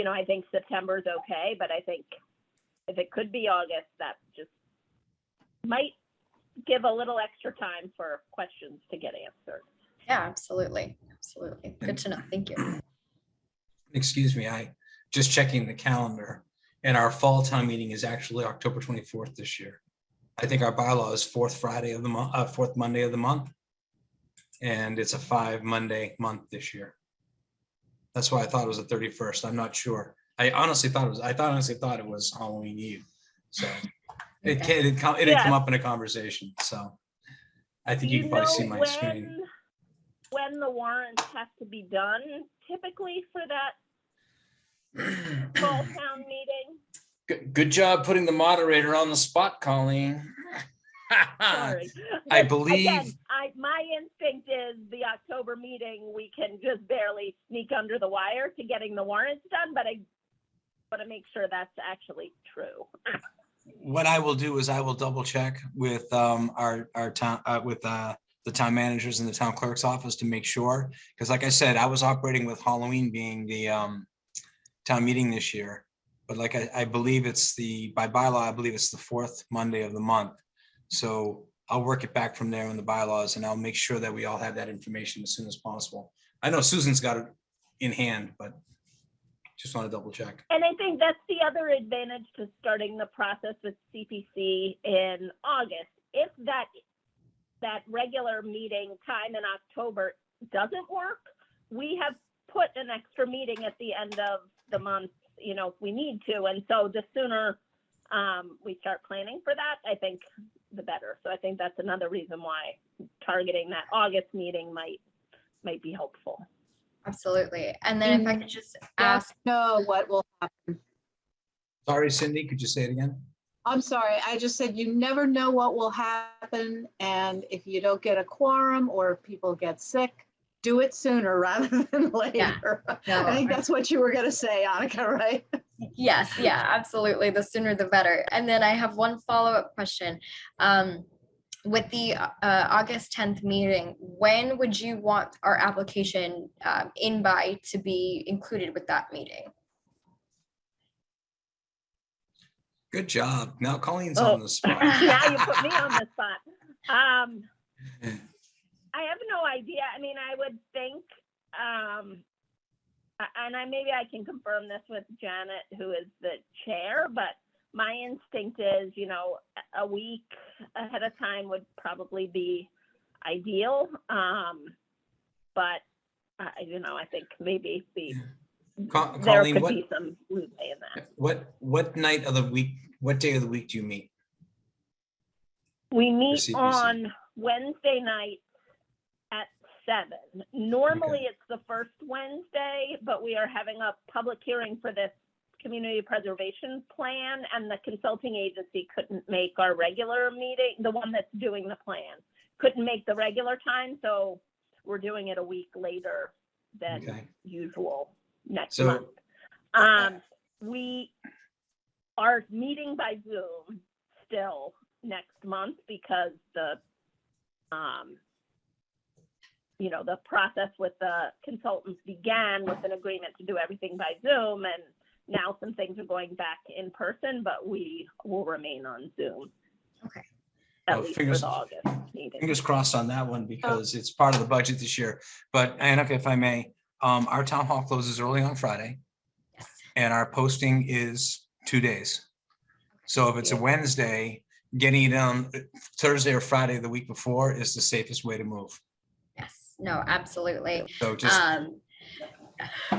[SPEAKER 9] I think September is okay, but I think if it could be August, that just might give a little extra time for questions to get answered.
[SPEAKER 8] Yeah, absolutely. Absolutely. Good to know. Thank you.
[SPEAKER 1] Excuse me, I just checking the calendar, and our fall town meeting is actually October 24th this year. I think our bylaw is fourth Monday of the month, and it's a 5-Monday month this year. That's why I thought it was the 31st. I'm not sure. I honestly thought it was Halloween Eve. So it didn't come up in a conversation. So I think you can probably see my screen.
[SPEAKER 9] When the warrants have to be done typically for that fall town meeting?
[SPEAKER 1] Good job putting the moderator on the spot, Colleen.
[SPEAKER 9] Sorry.
[SPEAKER 1] I believe.
[SPEAKER 9] Again, my instinct is the October meeting, we can just barely sneak under the wire to getting the warrants done, but I want to make sure that's actually true.
[SPEAKER 1] What I will do is I will double check with our town with the town managers in the town clerk's office to make sure, because like I said, I was operating with Halloween being the town meeting this year, but like I believe by bylaw, I believe it's the fourth Monday of the month. So I'll work it back from there in the bylaws, and I'll make sure that we all have that information as soon as possible. I know Susan's got it in hand, but Just want to double check.
[SPEAKER 9] And I think that's the other advantage to starting the process with CPC in August. If that regular meeting time in October doesn't work, we have put an extra meeting at the end of the month, you know, if we need to. And so the sooner we start planning for that, I think the better. So I think that's another reason why targeting that August meeting might be helpful.
[SPEAKER 8] Absolutely. And then if I could just ask,
[SPEAKER 2] Know what will happen.
[SPEAKER 1] Sorry, Cindy, could you say it again?
[SPEAKER 2] I'm sorry, I just said you never know what will happen, and if you don't get a quorum or if people get sick, do it sooner rather than later.
[SPEAKER 8] no,
[SPEAKER 2] I think that's what you were gonna say, Annika, right?
[SPEAKER 8] yes, yeah, absolutely. The sooner the better. And then I have one follow-up question. With the August 10th meeting, when would you want our application in by to be included with that meeting?
[SPEAKER 1] Good job. Now Colleen's
[SPEAKER 9] Oh.
[SPEAKER 1] on the spot.
[SPEAKER 9] Now you put me on the spot. I have no idea. I mean, I would think, and maybe I can confirm this with Janet, who is the chair, but my instinct is, you know, a week ahead of time would probably be ideal. But you know, I think maybe there
[SPEAKER 1] Colleen,
[SPEAKER 9] could be some leeway in that.
[SPEAKER 1] what night of the week, what day of the week do you meet?
[SPEAKER 9] We meet
[SPEAKER 1] CPC.
[SPEAKER 9] on Wednesday night at 7. Normally it's the first Wednesday, but we are having a public hearing for this community preservation plan, and the consulting agency couldn't make our regular meeting, the one that's doing the plan, couldn't make the regular time, so we're doing it a week later than usual next month. We are meeting by Zoom still next month because the you know, the process with the consultants began with an agreement to do everything by Zoom, and now some things are going back in person, but we will remain on Zoom.
[SPEAKER 8] Okay.
[SPEAKER 9] At least for the August meeting.
[SPEAKER 1] Fingers crossed on that one because it's part of the budget this year. But Annika, if I may, our town hall closes early on Friday.
[SPEAKER 8] Yes.
[SPEAKER 1] And our posting is 2 days. So if it's a Wednesday, getting it on Thursday or Friday the week before is the safest way to move.
[SPEAKER 8] Yes, no, absolutely.
[SPEAKER 1] So just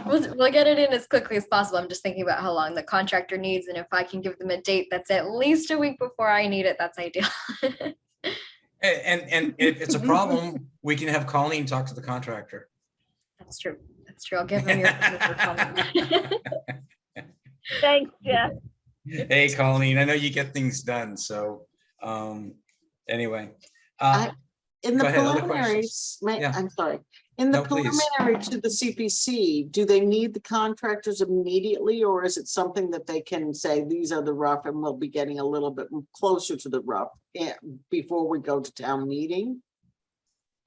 [SPEAKER 8] We'll get it in as quickly as possible. I'm just thinking about how long the contractor needs, and if I can give them a date that's at least a week before I need it, that's ideal.
[SPEAKER 1] and if it's a problem, we can have Colleen talk to the contractor.
[SPEAKER 8] That's true. That's true. I'll give them your comment.
[SPEAKER 9] Thanks, Jeff.
[SPEAKER 1] Hey, Colleen, I know you get things done. So anyway.
[SPEAKER 6] In the
[SPEAKER 1] Go ahead, other
[SPEAKER 6] preliminaries,
[SPEAKER 1] Yeah.
[SPEAKER 6] I'm sorry, in the
[SPEAKER 1] No, please.
[SPEAKER 6] preliminary to the CPC, do they need the contractors immediately, or is it something that they can say, these are the rough, and we'll be getting a little bit closer to the rough before we go to town meeting?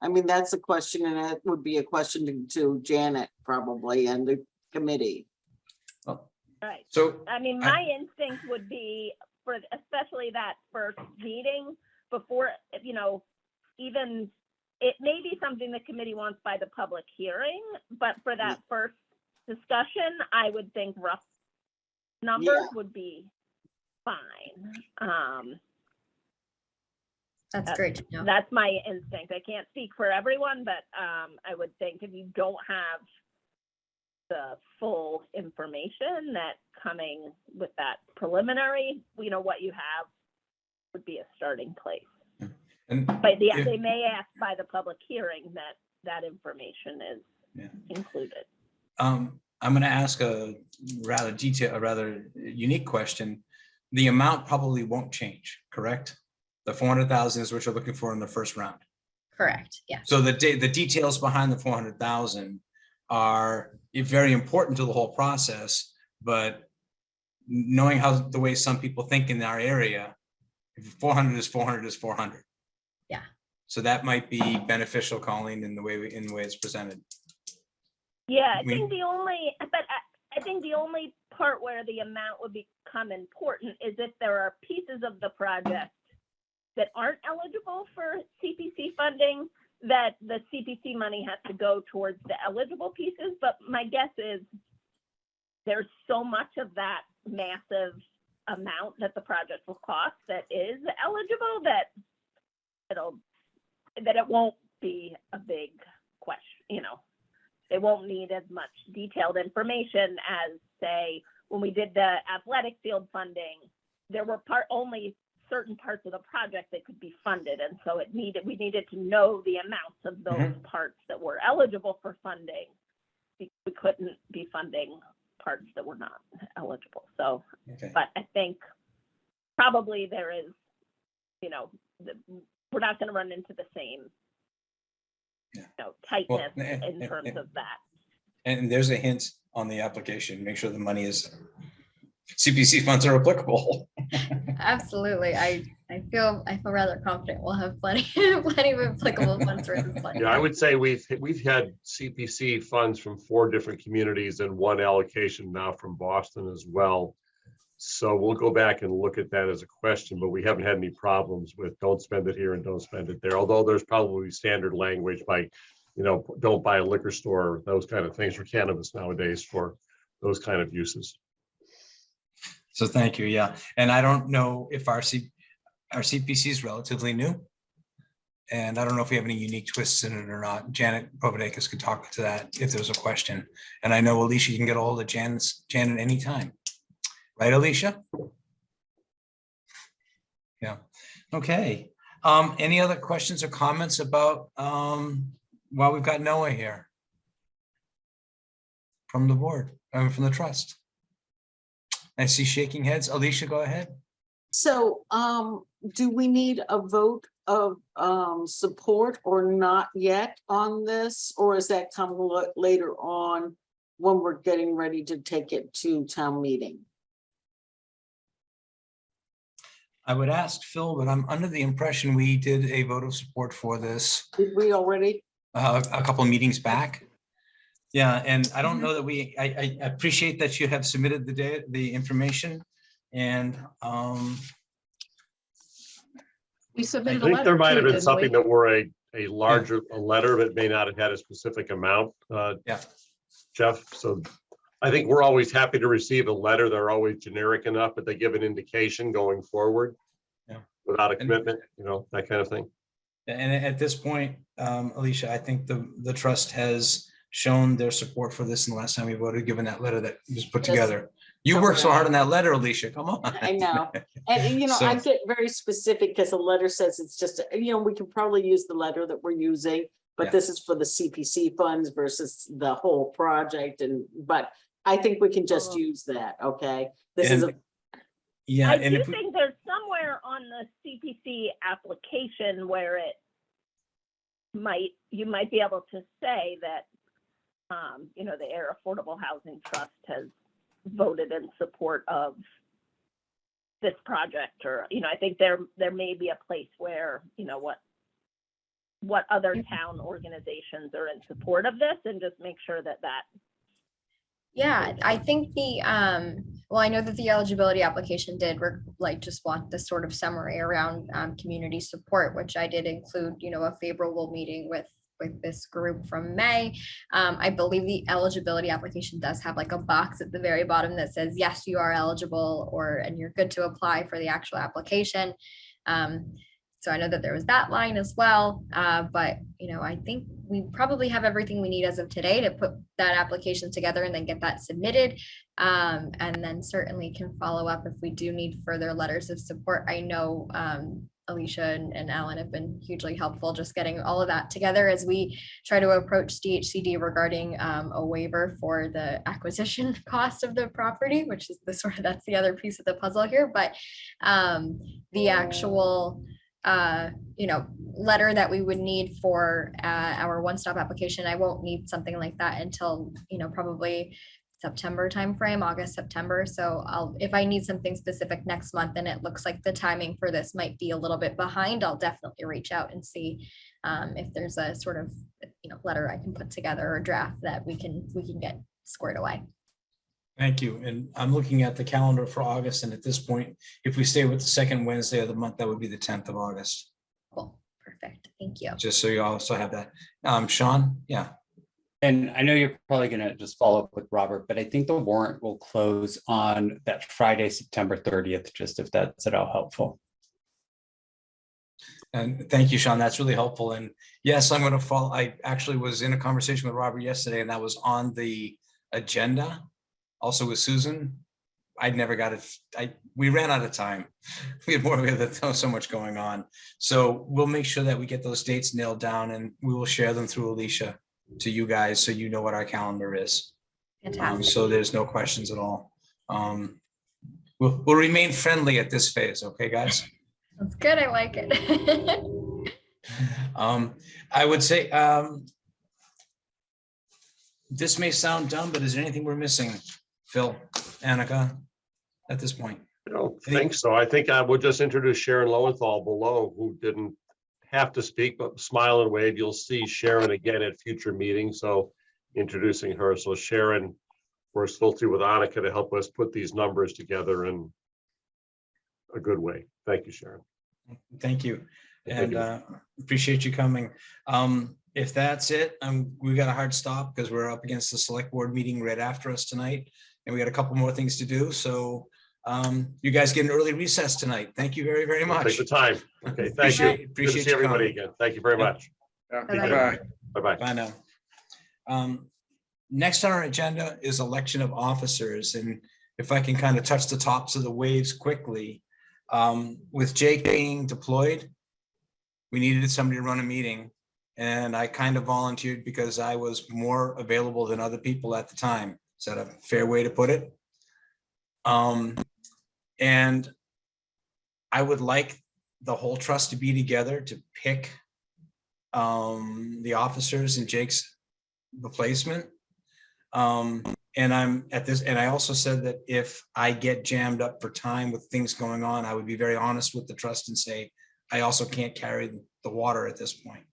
[SPEAKER 6] I mean, that's a question, and it would be a question to Janet probably and the committee.
[SPEAKER 9] Right.
[SPEAKER 1] So
[SPEAKER 9] I mean, my instinct would be for especially that first meeting before, you know, even it may be something the committee wants by the public hearing, but for that first discussion, I would think rough numbers would be fine.
[SPEAKER 8] That's great to know.
[SPEAKER 9] That's my instinct. I can't speak for everyone, but I would think if you don't have the full information that coming with that preliminary, you know, what you have would be a starting place. But they may ask by the public hearing that information is included.
[SPEAKER 1] I'm going to ask a rather unique question. The amount probably won't change, correct? The 400,000 is what you're looking for in the first round.
[SPEAKER 8] Correct. Yes.
[SPEAKER 1] So the details behind the 400,000 are very important to the whole process, but knowing how the way some people think in our area, if 400 is 400 is 400.
[SPEAKER 8] Yeah.
[SPEAKER 1] So that might be beneficial, Colleen, in the way it's presented.
[SPEAKER 9] Yeah, I think the only part where the amount would become important is if there are pieces of the project that aren't eligible for CPC funding, that the CPC money has to go towards the eligible pieces. But my guess is there's so much of that massive amount that the project will cost that is eligible that it won't be a big question, you know. They won't need as much detailed information as, say, when we did the athletic field funding, there were only certain parts of the project that could be funded. And so we needed to know the amounts of those parts that were eligible for funding. We couldn't be funding parts that were not eligible. So,
[SPEAKER 1] Okay.
[SPEAKER 9] but I think probably there is, you know, we're not going to run into the same, you know, tightness in terms of that.
[SPEAKER 1] And there's a hint on the application, make sure the money is, CPC funds are applicable.
[SPEAKER 8] Absolutely. I feel rather confident we'll have plenty of applicable funds for this plan.
[SPEAKER 7] Yeah, I would say we've had CPC funds from 4 different communities and 1 allocation now from Boston as well. So we'll go back and look at that as a question, but we haven't had any problems with don't spend it here and don't spend it there. Although there's probably standard language by, you know, don't buy a liquor store, those kind of things for cannabis nowadays for those kind of uses.
[SPEAKER 1] So thank you. Yeah. And I don't know if our CPC is relatively new. And I don't know if we have any unique twists in it or not. Janet Provodakis could talk to that if there's a question. And I know, Alicia, you can get a hold of Janet anytime. Right, Alicia? Yeah. Okay. Any other questions or comments about while we've got Noah here from the board, from the trust? I see shaking heads. Alicia, go ahead.
[SPEAKER 6] So, do we need a vote of support or not yet on this? Or is that come later on when we're getting ready to take it to town meeting?
[SPEAKER 1] I would ask Phil, but I'm under the impression we did a vote of support for this
[SPEAKER 6] Did we already?
[SPEAKER 1] a couple of meetings back. Yeah, and I don't know that I appreciate that you have submitted the information, and
[SPEAKER 2] We
[SPEAKER 7] I
[SPEAKER 2] submitted a
[SPEAKER 7] think
[SPEAKER 2] letter.
[SPEAKER 7] there might have
[SPEAKER 2] too,
[SPEAKER 7] been
[SPEAKER 2] didn't
[SPEAKER 7] something
[SPEAKER 2] we?
[SPEAKER 7] that were a larger letter that may not have had a specific amount.
[SPEAKER 1] Yeah.
[SPEAKER 7] Jeff, so I think we're always happy to receive a letter. They're always generic enough, but they give an indication going forward.
[SPEAKER 1] Yeah.
[SPEAKER 7] Without a commitment, you know, that kind of thing.
[SPEAKER 1] And at this point, Alicia, I think the trust has shown their support for this in the last time we voted, given that letter that was put
[SPEAKER 6] Yes.
[SPEAKER 1] together. You worked so hard on that letter, Alicia, come on.
[SPEAKER 6] I know. And, you know, I
[SPEAKER 1] So-
[SPEAKER 6] get very specific because the letter says it's just, you know, we can probably use the letter that we're using, but
[SPEAKER 1] Yeah.
[SPEAKER 6] this is for the CPC funds versus the whole project. But I think we can just use that, okay? This is
[SPEAKER 1] And- Yeah,
[SPEAKER 9] I
[SPEAKER 1] and
[SPEAKER 9] do
[SPEAKER 1] if we,
[SPEAKER 9] think there's somewhere on the CPC application where you might be able to say that, you know, the Ayer Affordable Housing Trust has voted in support of this project, or, you know, I think there may be a place where, you know, what other town organizations are in support of this, and just make sure that
[SPEAKER 8] Yeah, I think well, I know that the eligibility application did just want this sort of summary around community support, which I did include, you know, a favorable meeting with this group from May. I believe the eligibility application does have like a box at the very bottom that says, yes, you are eligible, and you're good to apply for the actual application. So I know that there was that line as well, but, you know, I think we probably have everything we need as of today to put that application together and then get that submitted. And then certainly can follow up if we do need further letters of support. I know Alicia and Alan have been hugely helpful just getting all of that together as we try to approach DHCD regarding a waiver for the acquisition cost of the property, which is that's the other piece of the puzzle here. But the actual you know, letter that we would need for our one-stop application, I won't need something like that until, you know, probably September timeframe, August, September. So if I need something specific next month and it looks like the timing for this might be a little bit behind, I'll definitely reach out and see if there's a sort of, you know, letter I can put together or draft that we can get squared away.
[SPEAKER 1] thank you. And I'm looking at the calendar for August, and at this point, if we stay with the second Wednesday of the month, that would be the 10th of August.
[SPEAKER 8] Cool, perfect, thank you.
[SPEAKER 1] Just so you also have that. Sean, yeah.
[SPEAKER 5] And I know you're probably going to just follow up with Robert, but I think the warrant will close on that Friday, September 30th, just if that's at all helpful.
[SPEAKER 1] And thank you, Sean. That's really helpful. And yes, I'm going to follow. I actually was in a conversation with Robert yesterday, and that was on the agenda. Also with Susan. I never got it. We ran out of time. We had so much going on. So we'll make sure that we get those dates nailed down, and we will share them through Alicia to you guys, so you know what our calendar is.
[SPEAKER 8] Fantastic.
[SPEAKER 1] So there's no questions at all. We'll remain friendly at this phase. Okay, guys?
[SPEAKER 8] That's good. I like it.
[SPEAKER 1] I would say this may sound dumb, but is there anything we're missing, Phil, Annika, at this point?
[SPEAKER 7] I don't think so. I think I will just introduce Sharon Lowenthal below, who didn't have to speak, but smile and wave. You'll see Sharon again at future meetings. So introducing her. So Sharon works closely with Annika to help us put these numbers together in a good way. Thank you, Sharon.
[SPEAKER 1] Thank you.
[SPEAKER 7] Thank
[SPEAKER 1] And
[SPEAKER 7] you.
[SPEAKER 1] appreciate you coming. If that's it, we got a hard stop because we're up against the select board meeting right after us tonight. And we got a couple more things to do. So you guys get an early recess tonight. Thank you very, very
[SPEAKER 7] We'll
[SPEAKER 1] much.
[SPEAKER 7] take the time. Okay, thank you. Good to
[SPEAKER 1] Appreciate
[SPEAKER 7] see
[SPEAKER 1] you
[SPEAKER 7] everybody
[SPEAKER 1] coming.
[SPEAKER 7] again. Thank you very much.
[SPEAKER 8] Bye-bye.
[SPEAKER 7] Bye-bye.
[SPEAKER 1] Bye now. Next on our agenda is election of officers. And if I can kind of touch the tops of the waves quickly, with Jake being deployed, we needed somebody to run a meeting. And I kind of volunteered because I was more available than other people at the time. Is that a fair way to put it? And I would like the whole trust to be together to pick the officers in Jake's replacement. And I'm at this, and I also said that if I get jammed up for time with things going on, I would be very honest with the trust and say, I also can't carry the water at this point.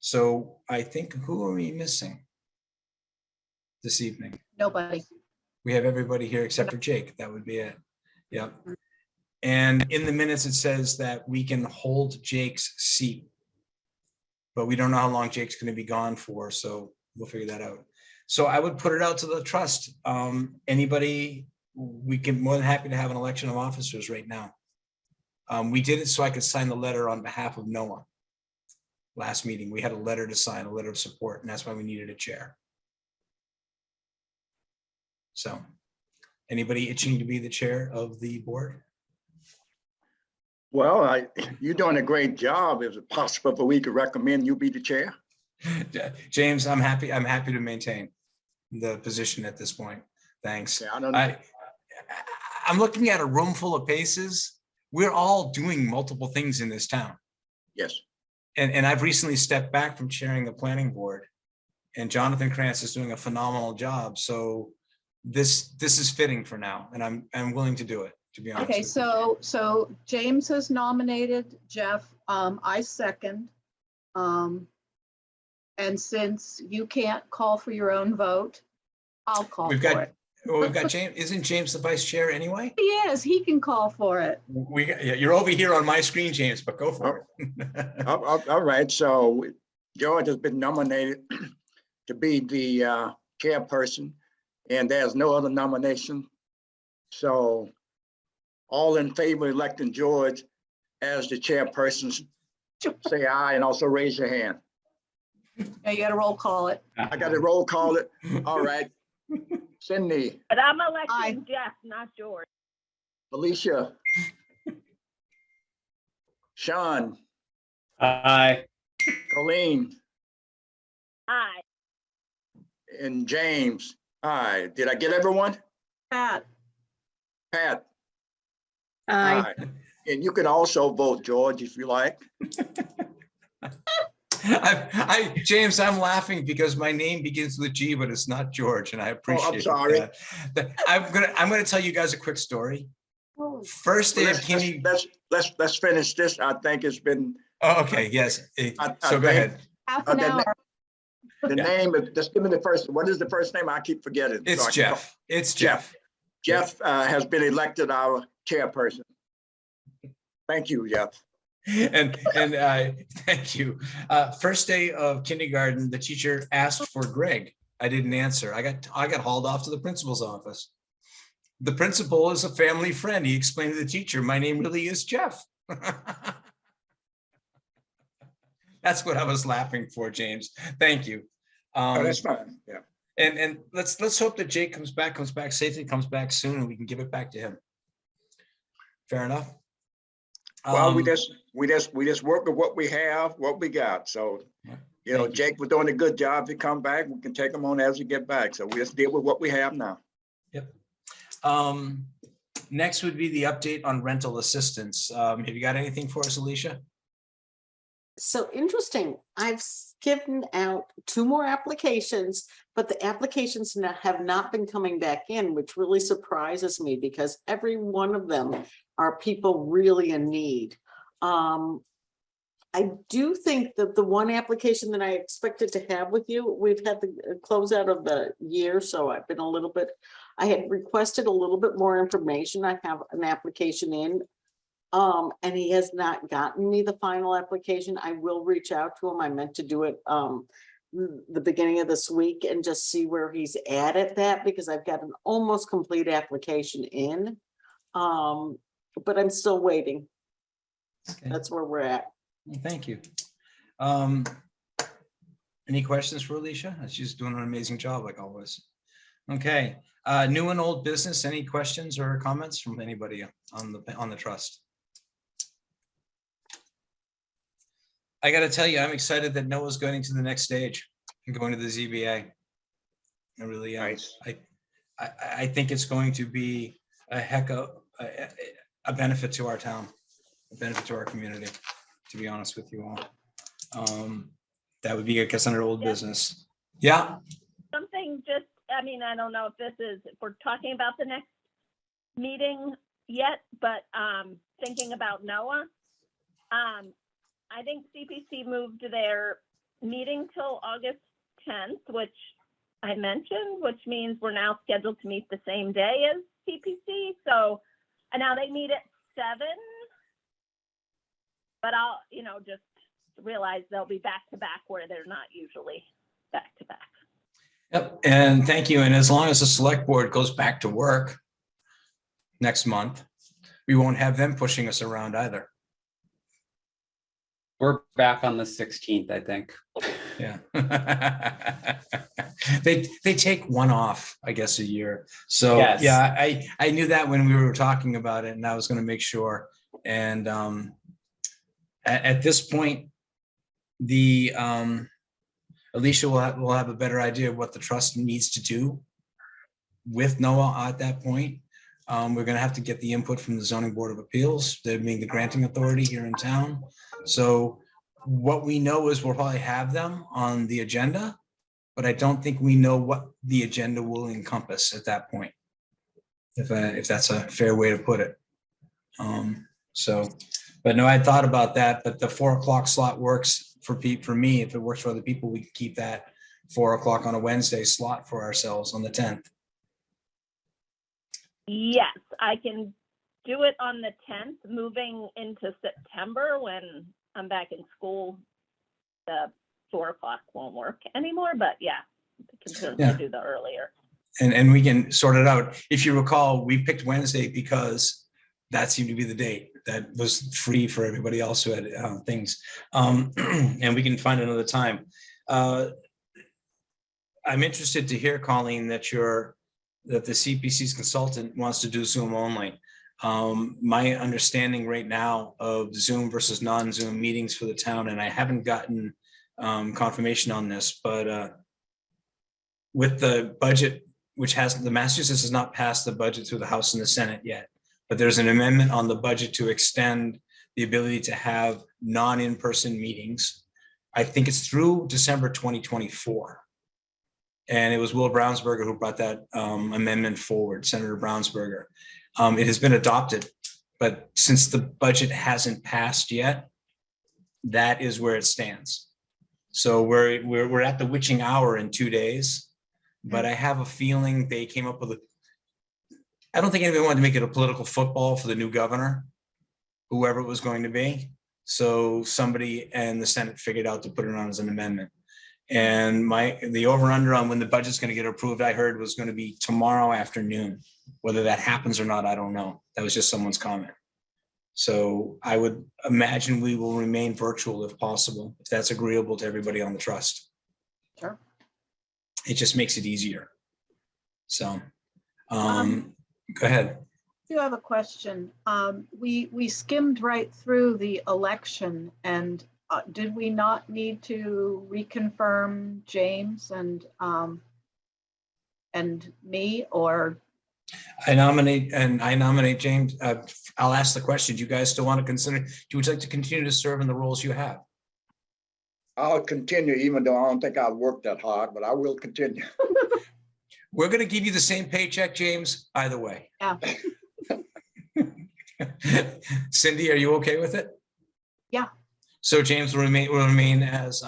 [SPEAKER 1] So I think, who are we missing this evening?
[SPEAKER 2] Nobody.
[SPEAKER 1] We have everybody here except for Jake. That would be it. Yep. And in the minutes, it says that we can hold Jake's seat, but we don't know how long Jake's going to be gone for. So we'll figure that out. So I would put it out to the trust. Anybody, we can more than happy to have an election of officers right now. We did it so I could sign the letter on behalf of Noah. Last meeting, we had a letter to sign, a letter of support, and that's why we needed a chair. So anybody itching to be the chair of the board?
[SPEAKER 3] Well, you're doing a great job. Is it possible for we could recommend you be the chair?
[SPEAKER 1] James, I'm happy to maintain the position at this point. Thanks.
[SPEAKER 3] Yeah, I don't know.
[SPEAKER 1] I'm looking at a room full of paces. We're all doing multiple things in this town.
[SPEAKER 3] Yes.
[SPEAKER 1] And I've recently stepped back from chairing the planning board, and Jonathan Krantz is doing a phenomenal job. So this is fitting for now, and I'm willing to do it, to be honest.
[SPEAKER 2] Okay,
[SPEAKER 1] with you.
[SPEAKER 2] so James has nominated Jeff. I second. And since you can't call for your own vote, I'll call
[SPEAKER 1] We've
[SPEAKER 2] for
[SPEAKER 1] got,
[SPEAKER 2] it.
[SPEAKER 1] well, we've got James. Isn't James the vice chair anyway?
[SPEAKER 2] He is, he can call for it.
[SPEAKER 1] Yeah, you're over here on my screen, James, but go for it.
[SPEAKER 3] All right, so George has been nominated to be the chairperson, and there's no other nomination. So all in favor of electing George as the chairperson, say aye and also raise your hand.
[SPEAKER 2] Now you gotta roll call it.
[SPEAKER 3] I got to roll call it. All right. Cindy,
[SPEAKER 9] But I'm
[SPEAKER 2] Aye.
[SPEAKER 9] electing Jeff, not George.
[SPEAKER 3] Alicia, Sean,
[SPEAKER 5] Aye.
[SPEAKER 3] Colleen,
[SPEAKER 9] Aye.
[SPEAKER 3] and James. Aye. Did I get everyone?
[SPEAKER 2] Pat,
[SPEAKER 3] Pat?
[SPEAKER 6] Aye.
[SPEAKER 3] And you can also vote George if you like.
[SPEAKER 1] James, I'm laughing because my name begins with G, but it's not George, and I appreciate
[SPEAKER 3] sorry.
[SPEAKER 1] that. I'm gonna tell you guys a quick story. First day of Kimmy.
[SPEAKER 3] Let's finish this. I think it's been.
[SPEAKER 1] Oh, okay, yes. So go ahead.
[SPEAKER 2] half an
[SPEAKER 3] the
[SPEAKER 2] hour.
[SPEAKER 3] The
[SPEAKER 1] Yeah.
[SPEAKER 3] name, just give me the first, what is the first name? I keep forgetting.
[SPEAKER 1] It's
[SPEAKER 3] So I can-
[SPEAKER 1] Jeff. It's Jeff.
[SPEAKER 3] Jeff has been elected our chairperson. Thank you, Jeff.
[SPEAKER 1] Thank you. First day of kindergarten, the teacher asked for Greg. I didn't answer. I got hauled off to the principal's office. The principal is a family friend. He explained to the teacher, my name really is Jeff. That's what I was laughing for, James. Thank you.
[SPEAKER 3] Oh, that's fine. Yeah.
[SPEAKER 1] And let's hope that Jake comes back safely, comes back soon, and we can give it back to him. Fair enough.
[SPEAKER 3] Well, we just work with what we have, what we got. So, you know,
[SPEAKER 1] Thank you.
[SPEAKER 3] Jake was doing a good job. If he come back, we can take him on as we get back. So we just deal with what we have now.
[SPEAKER 1] Yep. Next would be the update on rental assistance. Have you got anything for us, Alicia?
[SPEAKER 6] So interesting. I've given out 2 more applications, but the applications have not been coming back in, which really surprises me because every one of them are people really in need. I do think that the one application that I expected to have with you, we've had the closeout of the year, so I've been a little bit, I had requested a little bit more information. I have an application in. And he has not gotten me the final application. I will reach out to him. I meant to do it the beginning of this week and just see where he's at that, because I've got an almost complete application in. But I'm still waiting.
[SPEAKER 1] Okay.
[SPEAKER 6] That's where we're at.
[SPEAKER 1] Well, thank you. Any questions for Alicia? She's doing an amazing job like always. Okay. New and old business. Any questions or comments from anybody on the trust? I got to tell you, I'm excited that Noah's going to the next stage and going to the ZBA. I really am.
[SPEAKER 3] Nice.
[SPEAKER 1] I think it's going to be a heck of a benefit to our town, a benefit to our community, to be honest with you all. That would be, I guess, under old business. Yeah.
[SPEAKER 9] Something just, I mean, I don't know if we're talking about the next meeting yet, but thinking about Noah, I think CPC moved their meeting till August 10th, which I mentioned, which means we're now scheduled to meet the same day as CPC. So, and now they meet at 7, but I'll, just realize they'll be back to back where they're not usually back to back.
[SPEAKER 1] Yep. And thank you. And as long as the select board goes back to work next month, we won't have them pushing us around either.
[SPEAKER 5] We're back on the 16th, I think.
[SPEAKER 1] Yeah. They take one off, I guess, a year. So
[SPEAKER 5] Yes.
[SPEAKER 1] yeah, I knew that when we were talking about it, and I was going to make sure. And at this point, the Alicia will have a better idea of what the trust needs to do with Noah at that point. We're going to have to get the input from the Zoning Board of Appeals, they're being the granting authority here in town. So what we know is we'll probably have them on the agenda, but I don't think we know what the agenda will encompass at that point, if that's a fair way to put it. But no, I thought about that, but the 4 o'clock slot works for me. If it works for other people, we can keep that 4 o'clock on a Wednesday slot for ourselves on the 10th.
[SPEAKER 9] Yes, I can do it on the 10th, moving into September when I'm back in school. The 4 o'clock won't work anymore, but yeah, I can certainly do the earlier.
[SPEAKER 1] And we can sort it out. If you recall, we picked Wednesday because that seemed to be the date that was free for everybody else who had things. And we can find another time. I'm interested to hear, Colleen, that the CPC's consultant wants to do Zoom only. My understanding right now of Zoom versus non-Zoom meetings for the town, and I haven't gotten confirmation on this, but with the budget, which the Massachusetts has not passed the budget through the House and the Senate yet, but there's an amendment on the budget to extend the ability to have non-in-person meetings. I think it's through December 2024. And it was Will Brownsberger who brought that amendment forward, Senator Brownsberger. It has been adopted, but since the budget hasn't passed yet, that is where it stands. So we're at the witching hour in 2 days, but I have a feeling they came up with I don't think anybody wanted to make it a political football for the new governor, whoever it was going to be. So somebody and the Senate figured out to put it on as an amendment. And the over under on when the budget's going to get approved, I heard was going to be tomorrow afternoon. Whether that happens or not, I don't know. That was just someone's comment. So I would imagine we will remain virtual if possible, if that's agreeable to everybody on the trust.
[SPEAKER 2] Sure.
[SPEAKER 1] It just makes it easier. So, go ahead.
[SPEAKER 2] I do have a question. We skimmed right through the election, and did we not need to reconfirm James and me, or?
[SPEAKER 1] I nominate James. I'll ask the question. Do you guys still want to consider, would you like to continue to serve in the roles you have?
[SPEAKER 3] I'll continue, even though I don't think I'll work that hard, but I will continue.
[SPEAKER 1] We're going to give you the same paycheck, James, either way.
[SPEAKER 2] Yeah.
[SPEAKER 1] Cindy, are you okay with it?
[SPEAKER 2] Yeah.
[SPEAKER 1] So James will remain as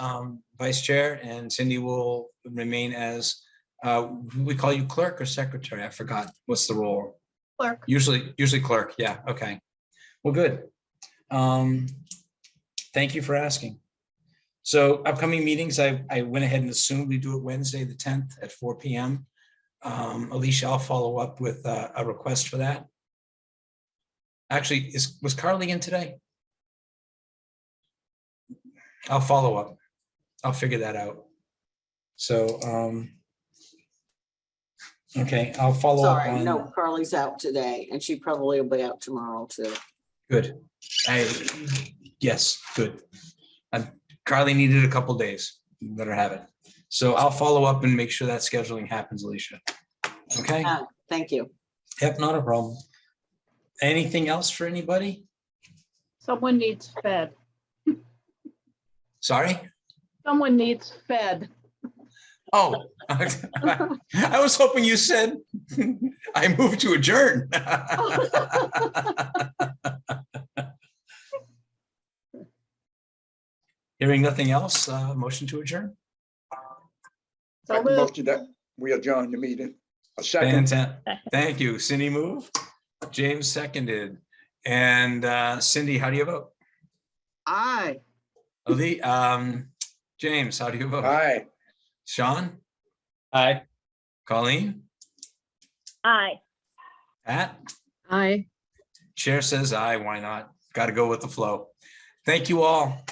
[SPEAKER 1] vice chair, and Cindy will remain as, we call you clerk or secretary? I forgot. What's the role?
[SPEAKER 2] Clerk.
[SPEAKER 1] Usually clerk. Yeah. Okay. Well, good. Thank you for asking. So upcoming meetings, I went ahead and assumed we do it Wednesday, the 10th at 4 p.m. Alicia, I'll follow up with a request for that. Actually, was Carly in today? I'll follow up. I'll figure that out. So, okay, I'll follow up
[SPEAKER 6] Sorry,
[SPEAKER 1] on.
[SPEAKER 6] no, Carly's out today and she probably will be out tomorrow too.
[SPEAKER 1] Good. Yes, good. Carly needed a couple days. Let her have it. So I'll follow up and make sure that scheduling happens, Alicia. Okay?
[SPEAKER 6] Thank you.
[SPEAKER 1] Yep, not a problem. Anything else for anybody?
[SPEAKER 2] Someone needs fed.
[SPEAKER 1] Sorry?
[SPEAKER 2] Someone needs fed.
[SPEAKER 1] Oh, I was hoping you said I moved to adjourn. Hearing nothing else, motion to adjourn.
[SPEAKER 2] So
[SPEAKER 3] Make the
[SPEAKER 2] moved.
[SPEAKER 3] motion that we adjourn the meeting. A second.
[SPEAKER 1] Thank you. Cindy moved. James seconded. And Cindy, how do you vote?
[SPEAKER 2] Aye.
[SPEAKER 1] Ali, James, how do you vote?
[SPEAKER 3] Aye.
[SPEAKER 1] Sean?
[SPEAKER 5] Aye.
[SPEAKER 1] Colleen?
[SPEAKER 9] Aye.
[SPEAKER 1] Pat?
[SPEAKER 2] Aye.
[SPEAKER 1] Chair says aye. Why not? Got to go with the flow. Thank you all.